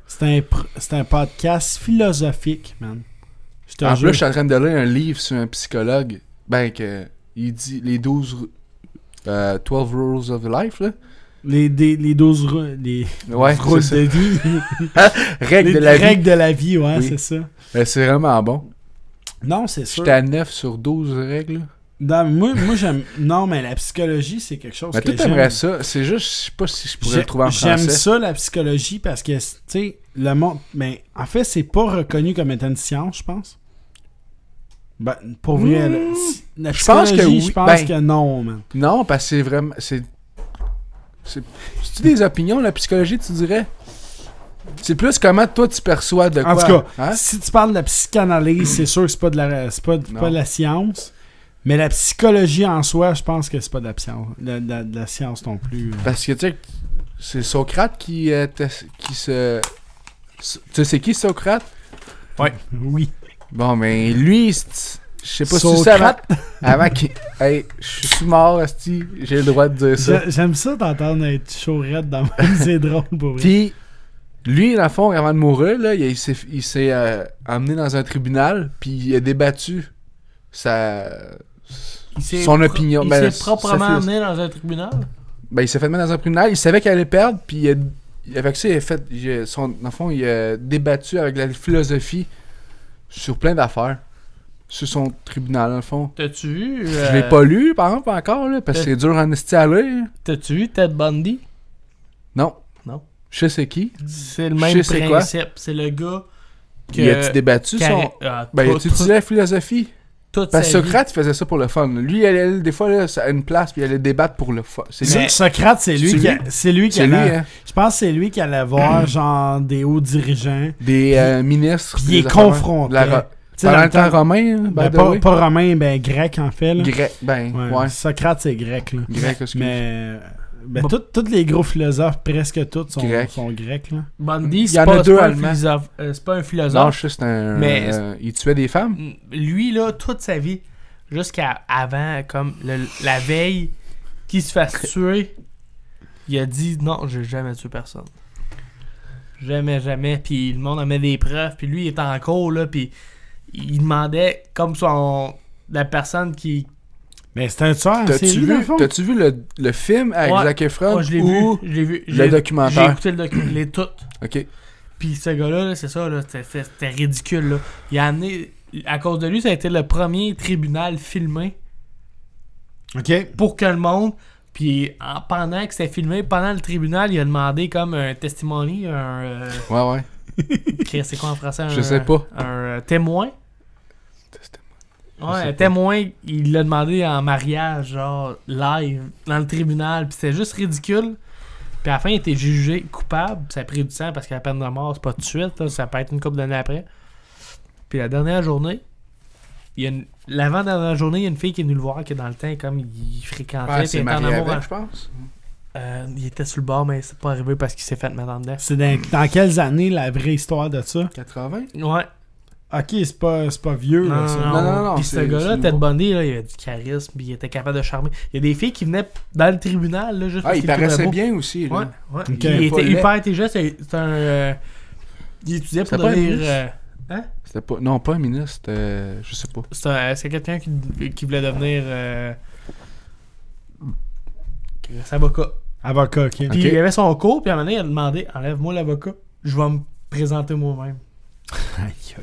c'est un podcast philosophique, man. Je te En jure. plus, je suis en train de lire un livre sur un psychologue. Ben, que il dit les 12 Rules of Life, là. Les 12 Ouais, rôles c'est de vie. Règles Les de la vie. règles de la vie, ouais, Oui. c'est ça. C'est vraiment bon. Non, c'est sûr. J'étais à 9 sur 12 règles. Moi j'aime... Non, mais la psychologie, c'est quelque chose Mais que toi, j'aime. t'aimerais ça. C'est juste, je sais pas si je pourrais le trouver en français. J'aime ça, la psychologie, parce que, tu sais, le monde... Mais en fait, c'est pas reconnu comme étant une science, je pense. Ben, pour vrai, la je pense que psychologie, oui. je pense Ben, que non, man. Non, parce que c'est vraiment... C'est-tu des opinions, la psychologie, tu dirais? C'est plus comment toi tu perçois de quoi. En tout cas, Hein? si tu parles de la psychanalyse, c'est sûr que c'est pas de la, c'est pas Non. de la science. Mais la psychologie en soi, je pense que c'est pas de la science, de la science non plus. Parce que tu sais, c'est Socrate qui se... Tu sais c'est qui Socrate? Oui. Bon, mais lui, je sais pas si tu sais Socrate. avant qu'il... Hey, je suis mort, asti, j'ai le droit de dire ça. J'aime ça d'entendre être chaud raide dans le c'est drôle pour vrai. Puis, lui, dans le fond, avant de mourir, là, il s'est emmené dans un tribunal, puis il a débattu son opinion. Il Ben, s'est proprement sa- amené dans un tribunal. Ben, il s'est fait mettre dans un tribunal, il savait qu'il allait perdre, puis avec ça, dans le fond, il a débattu avec la philosophie sur plein d'affaires. Sur son tribunal, dans le fond. T'as-tu vu... Je l'ai pas lu, par exemple, encore, là, parce que c'est dur en esti à lire. T'as-tu vu Ted Bundy? Non. Non. Je sais c'est qui. C'est le Je même sais quoi. principe. C'est le gars que... Il a-tu débattu son... Ben, il a-tu utilisé la philosophie? toute Parce que sa vie. Socrate, il faisait ça pour le fun. Lui, il allait, des fois, là, à une place, puis il allait débattre pour le fun. C'est lui. Socrate, c'est lui qui C'est lui, hein. Je pense que c'est lui qui allait voir genre des hauts dirigeants. Des ministres. Puis il des est affaires. confronté. De la Tu sais, Pendant dans le temps romain, Ben, pas romain, ben grec en fait. Là. Grec, ben, ouais. Socrate, c'est grec. Là. Grec, excuse. Mais tous les gros philosophes, presque tous, sont grecs. Là. Bundy, Il y c'est en pas, a deux c'est pas un Allemands. philosophe. C'est pas un Non, philosophe. je sais, c'est un... Mais- il tuait des femmes? Lui, là, toute sa vie, jusqu'à avant, comme la veille qu'il se fasse tuer, il a dit non, j'ai jamais tué personne. Jamais, jamais. Puis le monde en met des preuves. Puis lui, il est en cours, là. Puis il demandait, comme la personne qui. Mais c'est un tueur en série, dans le fond. T'as-tu vu le film avec Ouais. Zac Efron? Moi, je l'ai ou vu. le documentaire? J'ai écouté le documentaire. Les toutes. Ok. Puis ce gars-là, là, c'est ça, là, c'était ridicule. Là. Il a amené. À cause de lui, ça a été le premier tribunal filmé Ok. pour que le monde. Puis pendant que c'était filmé, pendant le tribunal, il a demandé comme un testimony, Ouais. c'est quoi en français? Je sais pas. Un témoin. Je Ouais, sais un pas. témoin, il l'a demandé en mariage, genre live, dans le tribunal. Puis c'était juste ridicule. Puis à la fin, il était jugé coupable. Ça a pris du temps parce que la peine de mort, c'est pas tout de suite. Là, ça peut être une couple d'années après. Puis la dernière journée, l'avant-dernière journée, il y a une fille qui est venue le voir, qui dans le temps, comme il fréquentait. Ouais, puis c'est il était en marié amour. avec, je pense. Il était sur le bord, mais c'est pas arrivé parce qu'il s'est fait mettre en dedans. C'est dans quelles années la vraie histoire de ça? 80? Ouais. Ok, c'est pas vieux. là, ça. non, Puis ce c'est gars-là, nouveau. Ted Bundy, là, il avait du charisme, puis il était capable de charmer. Il y a des filles qui venaient dans le tribunal, là, juste Ah, parce il qu'il trouvait paraissait beau. bien aussi, là. Ouais. Ok. Il Il est pas était laid. hyper intelligent. C'est un. Il étudiait pour C'était pas un devenir. ministre? Hein? C'était pas... Non, pas un ministre, je sais pas. C'est quelqu'un qui voulait devenir. Avocat. Avocat, ok. Puis il avait son cours, puis à un moment donné, il a demandé enlève-moi l'avocat, je vais me présenter moi-même.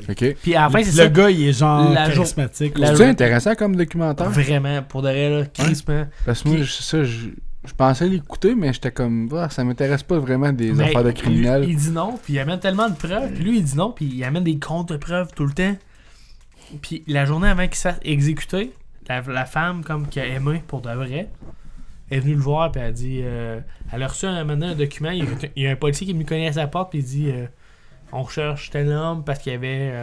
Ok. Puis à la fin, c'est Le ça. gars, il est genre La jour- charismatique. la- C'est intéressant comme documentaire. Vraiment, pour de vrai, là, crispant. Parce que moi, je pensais l'écouter, mais j'étais comme, ah, ça m'intéresse pas vraiment des Mais affaires de criminels. lui, il dit non, puis il amène tellement de preuves. Puis lui, il dit non, puis il amène des contre-preuves tout le temps. Puis la journée avant qu'il se fasse exécuter, la femme, comme qui a aimé pour de vrai, est venue le voir, puis elle a dit... elle a reçu un document, il y a un policier qui est venu cogner à sa porte, puis il dit... on recherche tel homme parce qu'il y avait...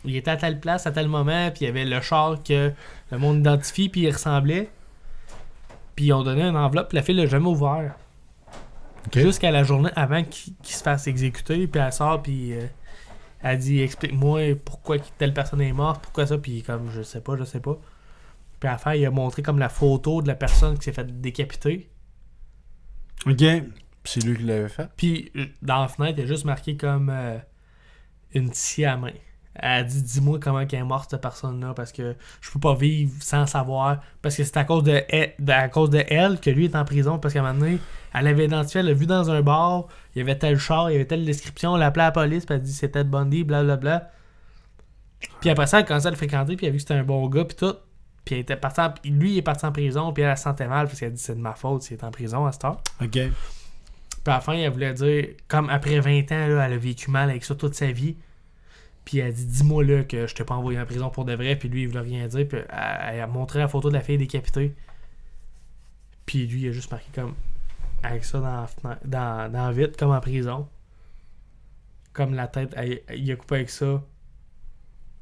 il était à telle place, à tel moment, puis il y avait le char que le monde identifie, puis il ressemblait. Puis ils ont donné une enveloppe, puis la fille l'a jamais ouvert. Ok. Jusqu'à la journée avant qu'il se fasse exécuter, puis elle sort, puis elle dit explique-moi pourquoi telle personne est morte, pourquoi ça, puis comme je sais pas. Puis à la fin, il a montré comme la photo de la personne qui s'est fait décapiter. Ok. C'est lui qui l'avait fait. Puis dans la fenêtre, il y a juste marqué comme une scie à main. Elle a dit dis-moi comment elle est morte cette personne-là parce que je peux pas vivre sans savoir. Parce que c'est à cause de elle que lui est en prison. Parce qu'à un moment donné, elle avait identifié, elle l'a vu dans un bar, il y avait tel char, il y avait telle description, elle a appelé la police, puis elle a dit c'est Ted Bundy, blablabla. Puis après ça, elle a commencé à le fréquenter, puis elle a vu que c'était un bon gars, puis tout. Puis elle était partie lui, il est parti en prison, puis elle se sentait mal parce qu'elle a dit c'est de ma faute s'il est en prison à cette heure. Ok. Puis à la fin, elle voulait dire, comme après 20 ans, là, elle a vécu mal avec ça toute sa vie. Puis elle a dit, dis-moi là que je t'ai pas envoyé en prison pour de vrai. Puis lui, il voulait rien dire. Puis elle a montré la photo de la fille décapitée. Puis lui, il a juste marqué comme, avec ça dans la vitre, comme en prison. Comme la tête, il a coupé avec ça.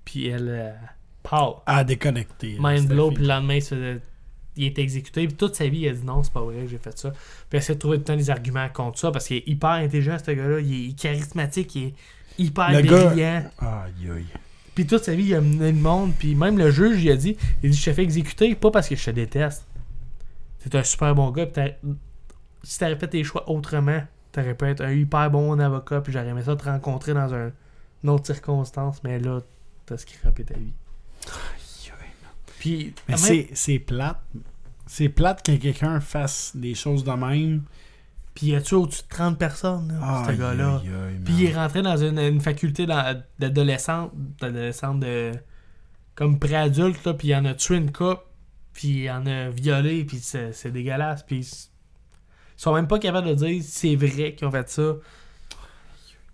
Puis elle, pow! À déconnecter. Mind blow. Puis le lendemain, il est exécuté. Puis toute sa vie, il a dit non, c'est pas vrai que j'ai fait ça. Puis il essaie de trouver tout le temps des arguments contre ça parce qu'il est hyper intelligent, ce gars-là. Il est charismatique, il est hyper Le brillant. gars... Aïe, aïe. Puis toute sa vie, il a mené le monde. Puis même le juge, il a dit je t'ai fait exécuter, pas parce que je te déteste. T'es un super bon gars. Puis si t'aurais fait tes choix autrement, t'aurais pu être un hyper bon avocat. Puis j'aurais aimé ça te rencontrer dans une autre circonstance. Mais là, t'as scrappé ta vie. Puis, Mais c'est plate. C'est plate que quelqu'un fasse des choses de même. puis il a tué au-dessus de 30 personnes, là, ce gars-là. Puis il est rentré dans une faculté d'adolescente de comme pré-adulte, là, puis il en a tué une couple, puis il en a violé, puis c'est dégueulasse. Puis ils sont même pas capables de dire c'est vrai qu'ils ont fait ça.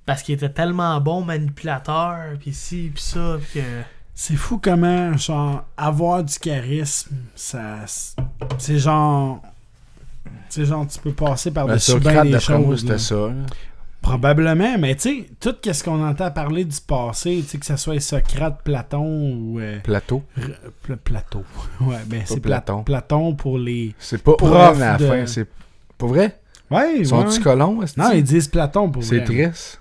Parce qu'il était tellement bon manipulateur, puis ci, puis ça, puis que... C'est fou comment, genre, avoir du charisme, ça... C'est genre... Tu peux passer par-dessus bien Socrate, des d'après moi, choses. c'était là. ça. Là. Probablement, mais tu sais, tout ce qu'on entend parler du passé, tu sais, que ce soit Socrate, Platon ou... Plateau. Plateau. Ouais, ben c'est Platon. Platon pour les... C'est pas Prof Oren à la de- fin. C'est pas vrai? Ouais, Son ouais. petit colon, est-ce Non, ils disent Platon pour c'est vrai. triste.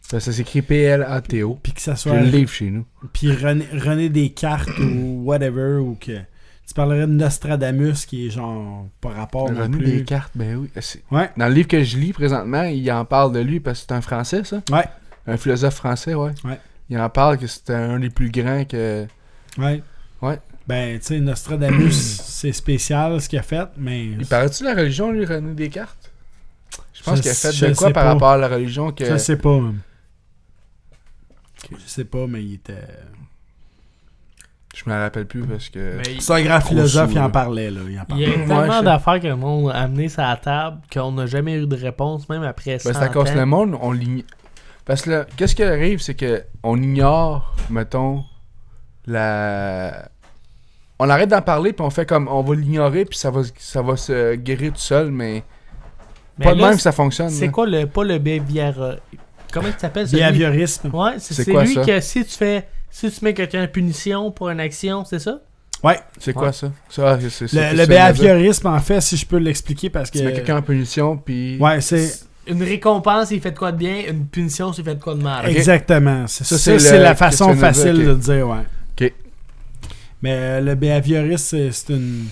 Ça s'écrit P-L-A-T-O. Puis que ça J'ai soit... le livre chez nous. Puis René Descartes ou whatever, ou que... Tu parlerais de Nostradamus qui est genre par rapport non René plus. Descartes, ben oui. Ouais. Dans le livre que je lis présentement, il en parle de lui parce que c'est un Français, ça? Ouais. Un philosophe français, ouais. Ouais. Il en parle que c'était un des plus grands que... Ouais. Ouais. Ben, tu sais, Nostradamus, c'est spécial ce qu'il a fait, mais... Il parlait-tu de la religion, lui, René Descartes? Je pense qu'il a fait je de quoi sais par pas. rapport à la religion que... Je sais pas. Je sais pas, mais il était... Je me rappelle plus parce que... Mais C'est un grand Trop philosophe, sous, il en là. parlait, là. Il en il y a parlait. tellement je sais. d'affaires que le monde a amené sur la table qu'on n'a jamais eu de réponse, même après 100 Ben, c'est à cause ans. que le monde, on l'ignore. Parce que là, qu'est-ce qui arrive, c'est que on ignore, mettons, la... On arrête d'en parler, puis on fait comme, on va l'ignorer, puis ça va se guérir tout seul, mais Mais pas de là, même que ça fonctionne. C'est là. quoi pas le behavior... Comment il s'appelle celui? Behaviorisme. Ouais, C'est c'est quoi, lui ça? que si tu mets quelqu'un en punition pour une action, c'est ça? Ouais. C'est quoi ça? Ça, c'est Le behaviorisme, en fait, si je peux l'expliquer, parce que... Tu mets quelqu'un en punition, puis... Ouais, c'est... Une récompense, il fait de quoi de bien, une punition, il fait de quoi de mal. Exactement. Ça, c'est c'est le la façon questionnaire, facile ok. de le dire, ouais. Ok. Mais le behaviorisme, c'est une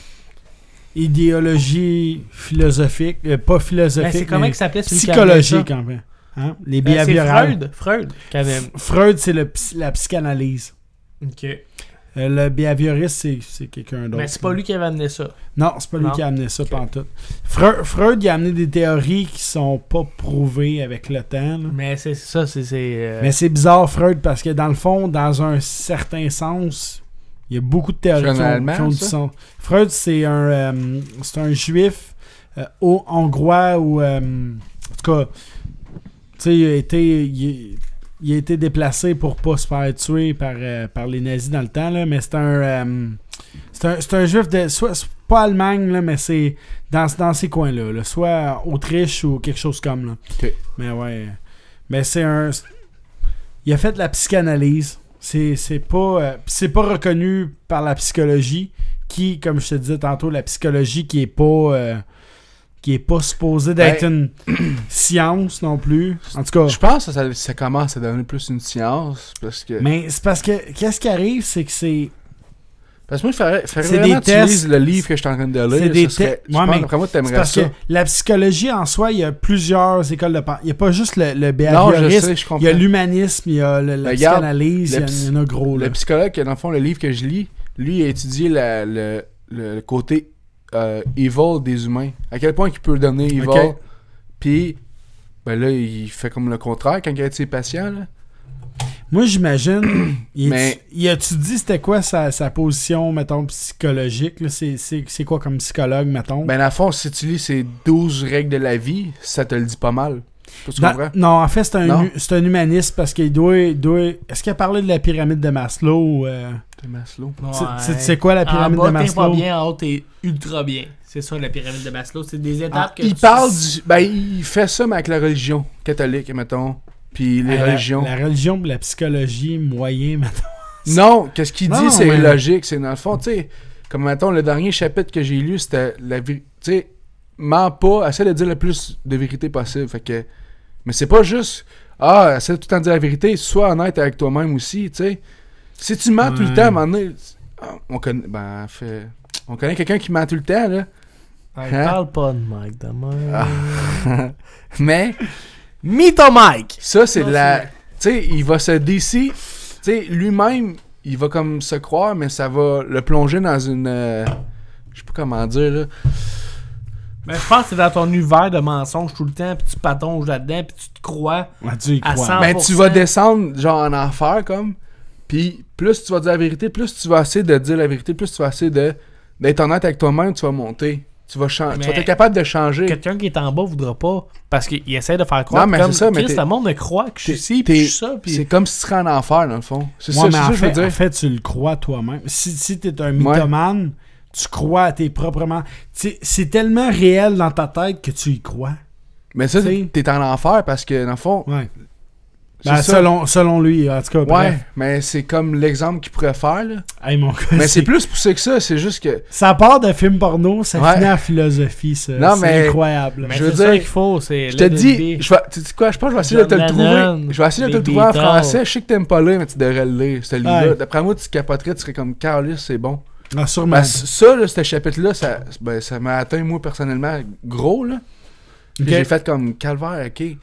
idéologie philosophique, pas philosophique, Ben, c'est comment mais que ça s'appelait celui qui psychologique, avait en fait. Hein? Les ça? Ben, c'est behaviorales. Freud qui avait... Freud, c'est la psychanalyse. Ok. Le behavioriste, c'est quelqu'un d'autre. Mais c'est pas lui qui avait amené ça. Non, c'est pas lui Non. qui a amené ça pantoute. Freud, il a amené des théories qui sont pas prouvées avec le temps. Là. Mais c'est ça, c'est Mais c'est bizarre, Freud, parce que dans le fond, dans un certain sens, il y a beaucoup de théories C'est un Allemand, qui ont du ça? sens. Freud, c'est un juif hongrois ou en tout cas, tu sais, il a été déplacé pour pas se faire tuer par les nazis dans le temps, là, mais c'est un juif de soit pas Allemagne, là, mais c'est dans ces coins-là, là, soit Autriche ou quelque chose comme là. Ok. Mais ouais. Mais il a fait de la psychanalyse. C'est pas reconnu par la psychologie, qui, comme je te disais tantôt, la psychologie qui est pas supposée d'être une science non plus. En tout cas. Je pense que ça commence à devenir plus une science. Parce que. Mais c'est parce que qu'est-ce qui arrive, c'est que c'est. Parce que moi, il faudrait C'est vraiment des que tu lises tests. le livre que je suis en train de lire. C'est des ça serait- tests. je Ouais, pense, mais d'après moi, C'est t'aimerais parce ça. que la psychologie en soi, il y a plusieurs écoles de pensée. Il n'y a pas juste le Non, je behaviorisme. sais, je Il comprends. y a l'humanisme, il y a la Regarde, psychanalyse, le il y en a gros. Là. Le psychologue, dans le fond, le livre que je lis, lui, il a étudié le côté evil des humains. À quel point il peut devenir evil. Ok. Puis, ben là, il fait comme le contraire quand il aide ses patients. Là. Moi, j'imagine. Mais- Il a-tu dit c'était quoi sa position, mettons, psychologique? Là? C'est quoi comme psychologue, mettons? Ben, dans le fond, si tu lis ces 12 règles de la vie, ça te le dit pas mal. Tu comprends? Non, en fait, Non. c'est un humaniste parce qu'il doit. Est-ce qu'il a parlé de la pyramide de Maslow? C'est Maslow. C'est quoi la pyramide en bas, de t'es pas Maslow? bien, en haut, t'es ultra bien. C'est ça, la pyramide de Maslow. C'est des étapes que Il tu- parle du. Ben, il fait ça, mais avec la religion catholique, mettons. Puis les religions. La religion et la psychologie, moyen, mettons. Non, qu'est-ce qu'il Non, dit, c'est mais- logique. C'est dans le fond, tu sais, comme mettons, le dernier chapitre que j'ai lu, c'était la vérité. Tu sais, mens pas, essaie de dire le plus de vérité possible. Fait que. Mais c'est pas juste. Ah, essaie de tout le temps dire la vérité. Sois honnête avec toi-même aussi, tu sais. Si tu mens tout le Ouais. temps, à un moment donné. On connaît. Ben, on connaît quelqu'un qui ment tout le temps, là. Ah, Hein? parle pas de Mike demain. Ah. Mais. Meet ton Mike! Ça, c'est Non, de la. c'est- Tu sais, il va se décider. Tu sais, lui-même, il va comme se croire, mais ça va le plonger dans une. Je sais pas comment dire, là. Mais je pense que c'est dans ton univers de mensonges tout le temps, puis tu patonges là-dedans, puis tu te crois. Ouais, tu y À crois. 100. Ben, tu vas descendre, genre, en enfer, comme. Puis, plus tu vas dire la vérité, plus tu vas essayer de dire la vérité, plus tu vas essayer d'être honnête avec toi-même, tu vas monter. Tu vas changer. Tu vas Mais- être capable de changer. Quelqu'un qui est en bas voudra pas, parce qu'il essaie de faire croire. Non, mais comme c'est ça, mais Christ, t'es- le monde me croit que je suis t'es- ci, puis je suis ça, puis... C'est comme si tu serais en enfer, dans le fond. C'est Ouais, ça, mais c'est ça en que je veux fait, dire. en fait, tu le crois toi-même. Si t'es un mythomane, tu crois à tes proprement. C'est tellement réel dans ta tête que tu y crois. Mais ça, t'sais. t'es en enfer parce que, dans le fond. Ouais. c'est Ben, ça. selon lui, en tout cas. Ouais, Bref. mais c'est comme l'exemple qu'il pourrait faire, là. Hey, mon gars, Mais c'est plus poussé que ça, c'est juste que. Ça part de film porno, ça Ouais. finit en philosophie, ça. Non, c'est mais- incroyable. Mais je veux c'est ça dire, qu'il faut, c'est... Je te dis, tu sais quoi, je pense que je vais essayer de te le John trouver. Lennon, Je vais essayer de te le les trouver en Beatles. français. Je sais que t'aimes pas lire, mais tu devrais le lire, ce livre-là. Ouais. D'après moi, tu capoterais, tu serais comme Carlis, c'est bon. Ah, sûrement. Ben, ça, là, ce chapitre-là, ça m'a atteint, moi, personnellement, gros, là. Puis Ok. j'ai fait comme calvaire, ok.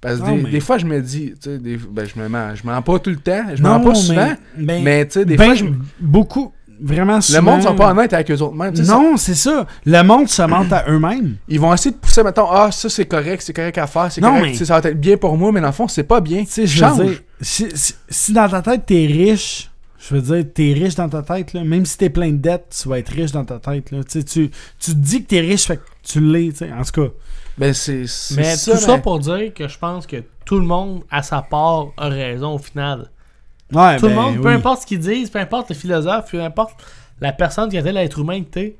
Parce que Non, mais- des fois, je me dis, tu sais, je mens pas tout le temps, je mens pas souvent, mais tu sais, des ben, fois, beaucoup, vraiment souvent. le monde sont pas honnêtes avec eux autres mêmes. tu sais, Non, c'est ça. Le monde se ment à eux-mêmes. Ils vont essayer de pousser, mettons, ah, ça c'est correct à faire, c'est Non, correct, mais- tu sais, ça va être bien pour moi, mais dans le fond, c'est pas bien. Tu sais, je Change. veux dire, si dans ta tête t'es riche, je veux dire, t'es riche dans ta tête, là. Même si t'es plein de dettes, tu vas être riche dans ta tête, là. Tu sais, tu te dis que t'es riche, fait que tu l'es, tu sais. En tout cas. Ben, c'est Mais ça, tout ça mais- pour dire que je pense que tout le monde, à sa part, a raison au final. Ouais, Tout le ben, monde, peu oui. importe ce qu'ils disent, peu importe le philosophe, peu importe la personne qui était l'être humain que t'es,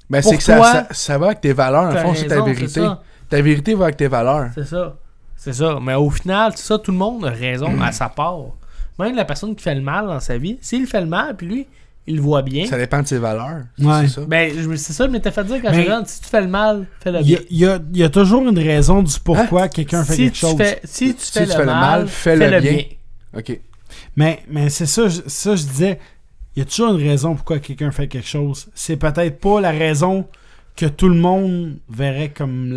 Ben, Pour c'est que toi, ça va avec tes valeurs, dans le t'as fond, c'est ta raison, vérité. c'est ça. Ta vérité va avec tes valeurs. C'est ça. C'est ça. Mais au final, c'est ça, tout le monde a raison à sa part. Même la personne qui fait le mal dans sa vie, s'il fait le mal, puis lui, il le voit bien. Ça dépend de ses valeurs. Ouais. C'est ça. Ben, c'est ça, mais t'as fait dire quand Mais- j'étais jeune, si tu fais le mal, fais-le Il y bien. a, il y a toujours une raison du pourquoi quelqu'un fait Si quelque tu chose. si tu Si fais tu le mal, fais-le bien. Ok. Mais c'est ça, je disais, il y a toujours une raison pourquoi quelqu'un fait quelque chose. C'est peut-être pas la raison que tout le monde verrait comme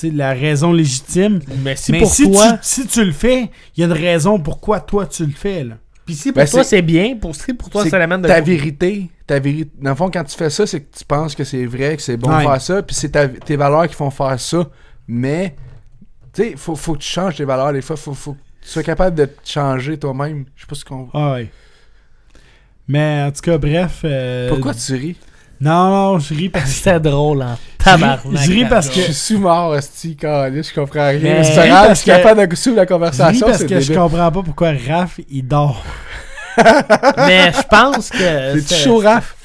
la raison légitime. Mais si Mais pour si toi, tu le fais, il y a une raison pourquoi toi tu le fais. Là. Puis si pour Ben, toi c'est- c'est bien, pour toi c'est ça l'amène de ta vérité. Dans le fond, quand tu fais ça, c'est que tu penses que c'est vrai, que c'est bon de faire ça, puis c'est tes valeurs qui font faire ça. Mais, tu sais, faut que tu changes tes valeurs des fois. Faut que tu sois capable de te changer toi-même. Je sais pas ce qu'on... Ah ouais. Mais en tout cas, bref. Pourquoi tu ris? Non, je ris parce que. C'était drôle, hein. Tabarnak. Je ris parce la que- Je suis sous-mort, hostie, je comprends rien. Mais- C'est pas Je ris grave, parce je suis que- capable de suivre la Je ris conversation, parce c'est que je débile. comprends pas pourquoi Raph, il dort. Mais je pense que. T'es-tu chaud, Raph?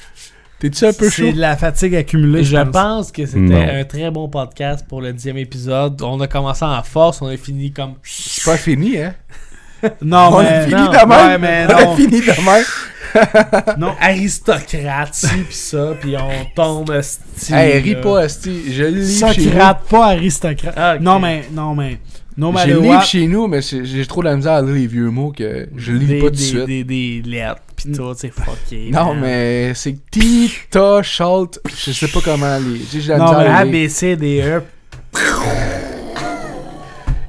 T'es-tu un peu chaud? C'est de la fatigue accumulée, Je pense que c'était Non. un très bon podcast pour le 10e épisode. On a commencé en force, on a fini comme. C'est pas fini, hein? Non, On a mais. fini non. de même. Ouais, mais On a non. fini de même. Non. Aristocrate, ci pis ça, pis on tombe sti. Hey, ris pas, hostie. Je le lis chez nous. Socrate, pas aristocrate. Ah, ok. Non, mais. No J'ai matter le what. livre chez nous, mais j'ai trop de la misère à lire les vieux mots que je lis pas tout de suite. Des lettres pis tout, c'est fucké. Non, man. mais c'est Tita Schalt. Je sais pas comment les. Tu sais, j'ai la Non, misère mais à A, lire. B, C, D, E.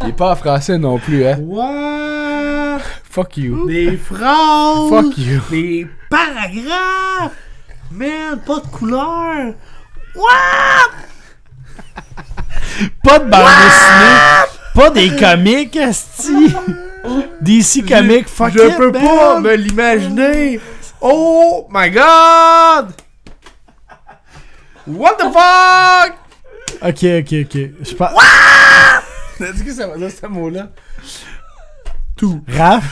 Il est pas en français non plus, hein. What? Fuck you. Des phrases. Fuck you. Des paragraphes. Man, pas de couleur. What? Pas de bande dessinée. Pas des comics, esti. DC Comics, fuck it, Je peux man. pas me l'imaginer. Oh my god. What the fuck? Ok. Je pense. T'as dit que ça va dire ce mot-là? Raph,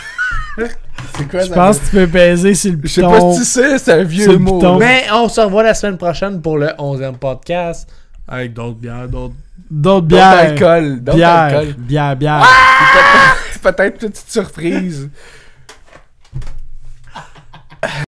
C'est quoi je pense que tu peux baiser sur le Je sais piton. pas si tu sais, c'est un Sur vieux le mot. piton. là. Mais on se revoit la semaine prochaine pour le 11e podcast. Avec d'autres bières, d'autres. D'autres D'autres bières. alcool. D'autres Bière. alcool. Bière. Peut-être une petite surprise.